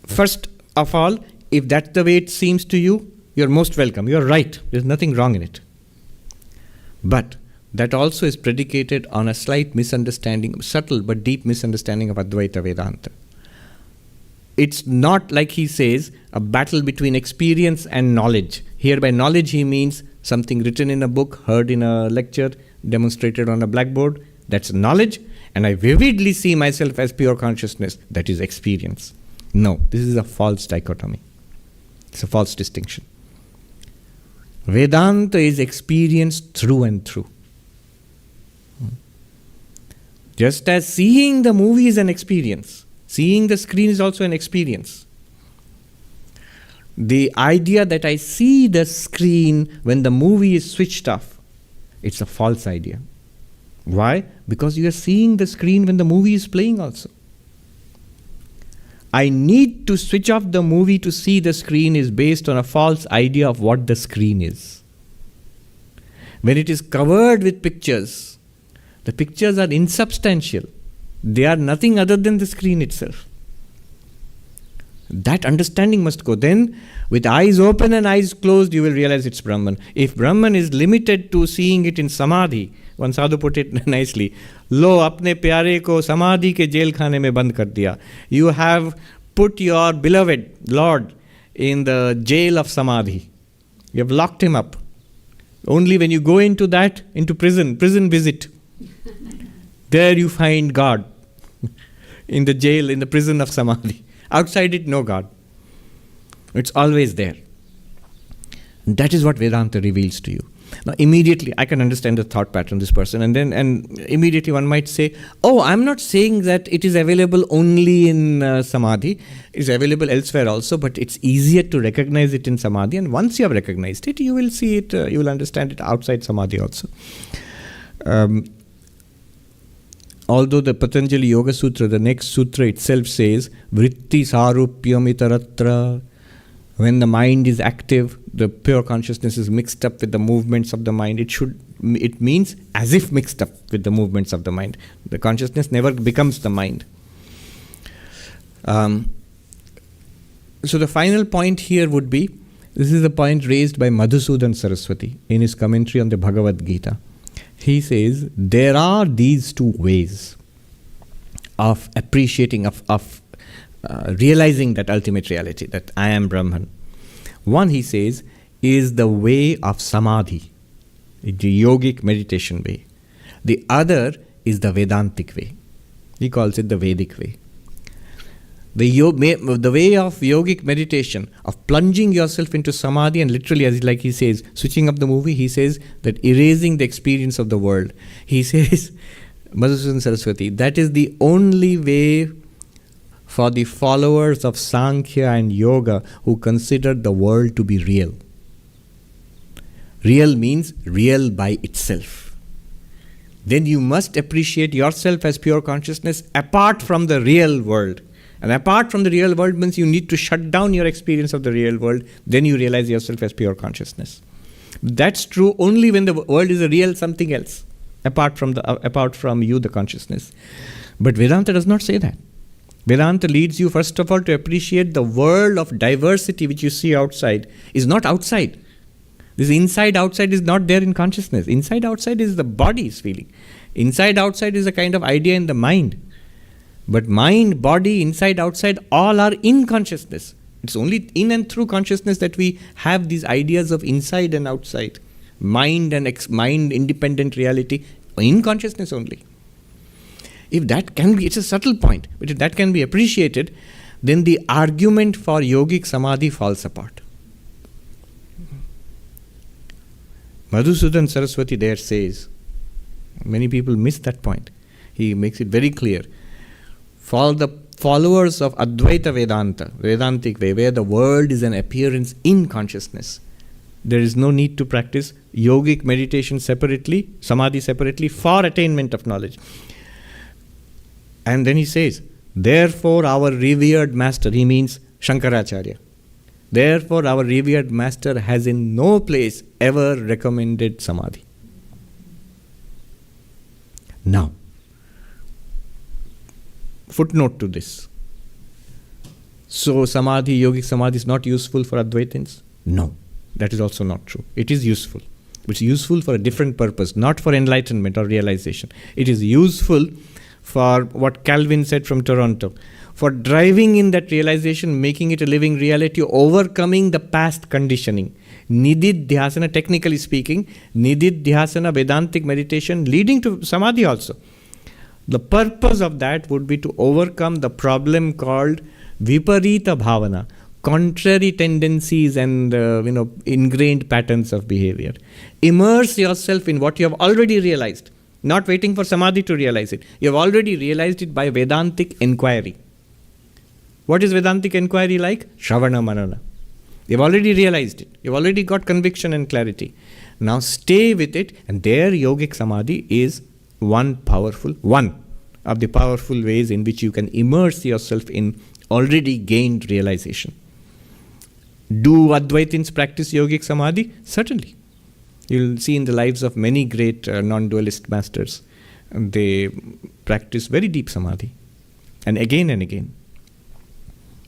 First of all, if that's the way it seems to you, you're most welcome. You're right. There's nothing wrong in it. But that also is predicated on a slight misunderstanding, subtle but deep misunderstanding of Advaita Vedanta. It's not, like he says, a battle between experience and knowledge. Here by knowledge he means something written in a book, heard in a lecture, demonstrated on a blackboard. That's knowledge. And I vividly see myself as pure consciousness. That is experience. No, this is a false dichotomy. It's a false distinction. Vedanta is experienced through and through. Just as seeing the movie is an experience, seeing the screen is also an experience. The idea that I see the screen when the movie is switched off, it's a false idea. Why? Because you are seeing the screen when the movie is playing also. I need to switch off the movie to see the screen is based on a false idea of what the screen is. When it is covered with pictures, the pictures are insubstantial. They are nothing other than the screen itself. That understanding must go. Then, with eyes open and eyes closed, you will realize it's Brahman. If Brahman is limited to seeing it in Samadhi, one sadhu put it nicely, Lo apne pyare ko Samadhi ke jail khane mein band kar diya. You have put your beloved Lord in the jail of Samadhi. You have locked him up. Only when you go into prison visit, there you find God. In the jail, in the prison of Samadhi. Outside it, no God. It's always there. That is what Vedanta reveals to you. Now, immediately, I can understand the thought pattern of this person, and immediately one might say, oh, I'm not saying that it is available only in Samadhi. It's available elsewhere also, but it's easier to recognize it in Samadhi, and once you have recognized it, you will see it, you will understand it outside Samadhi also. Although the Patanjali Yoga Sutra, the next sutra itself says, Vritti sarupyam itaratra. When the mind is active, the pure consciousness is mixed up with the movements of the mind. It means as if mixed up with the movements of the mind. The consciousness never becomes the mind. So the final point here would be, this is the point raised by Madhusudan Saraswati in his commentary on the Bhagavad Gita. He says, there are these two ways of appreciating, of realizing that ultimate reality, that I am Brahman. One, he says, is the way of Samadhi, the yogic meditation way. The other is the Vedantic way. He calls it the Vedic way. The way of yogic meditation, of plunging yourself into Samadhi, and literally, like he says, switching up the movie, he says that erasing the experience of the world. He says, Madhusudan Saraswati, that is the only way for the followers of Sankhya and Yoga who consider the world to be real. Real means real by itself. Then you must appreciate yourself as pure consciousness apart from the real world. And apart from the real world means you need to shut down your experience of the real world. Then you realize yourself as pure consciousness. That's true only when the world is a real something else, apart from you, the consciousness. But Vedanta does not say that. Vedanta leads you, first of all, to appreciate the world of diversity which you see outside is not outside. This inside-outside is not there in consciousness. Inside-outside is the body's feeling. Inside-outside is a kind of idea in the mind. But mind, body, inside-outside, all are in consciousness. It's only in and through consciousness that we have these ideas of inside and outside. Mind and mind-independent reality in consciousness only. If that can be, it's a subtle point, but if that can be appreciated, then the argument for yogic samadhi falls apart. Madhusudan Saraswati there says, many people miss that point. He makes it very clear. For the followers of Advaita Vedanta, Vedantic way, where the world is an appearance in consciousness, there is no need to practice yogic meditation separately, samadhi separately, for attainment of knowledge. And then he says, therefore our revered master, he means Shankaracharya, therefore our revered master has in no place ever recommended samadhi. Now, footnote to this. So samadhi, yogic samadhi is not useful for Advaitins? No, that is also not true. It is useful. It's useful for a different purpose, not for enlightenment or realization. It is useful for what Calvin said from Toronto, for driving in that realization, making it a living reality, overcoming the past conditioning. Nididhyasana, technically speaking, Nididhyasana, Vedantic meditation, leading to samadhi also. The purpose of that would be to overcome the problem called viparita bhavana, contrary tendencies and ingrained patterns of behavior. Immerse yourself in what you have already realized, not waiting for samadhi to realize it. You have already realized it by Vedantic inquiry. What is Vedantic inquiry like? Shravana Manana. You've already realized it. You've already got conviction and clarity. Now stay with it, and there yogic samadhi is one of the powerful ways in which you can immerse yourself in already gained realization. Do Advaitins practice yogic samadhi? Certainly. You'll see in the lives of many great non-dualist masters, they practice very deep samadhi, and again.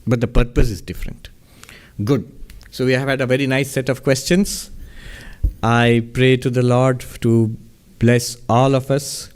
But the purpose is different. Good. So we have had a very nice set of questions. I pray to the Lord to bless all of us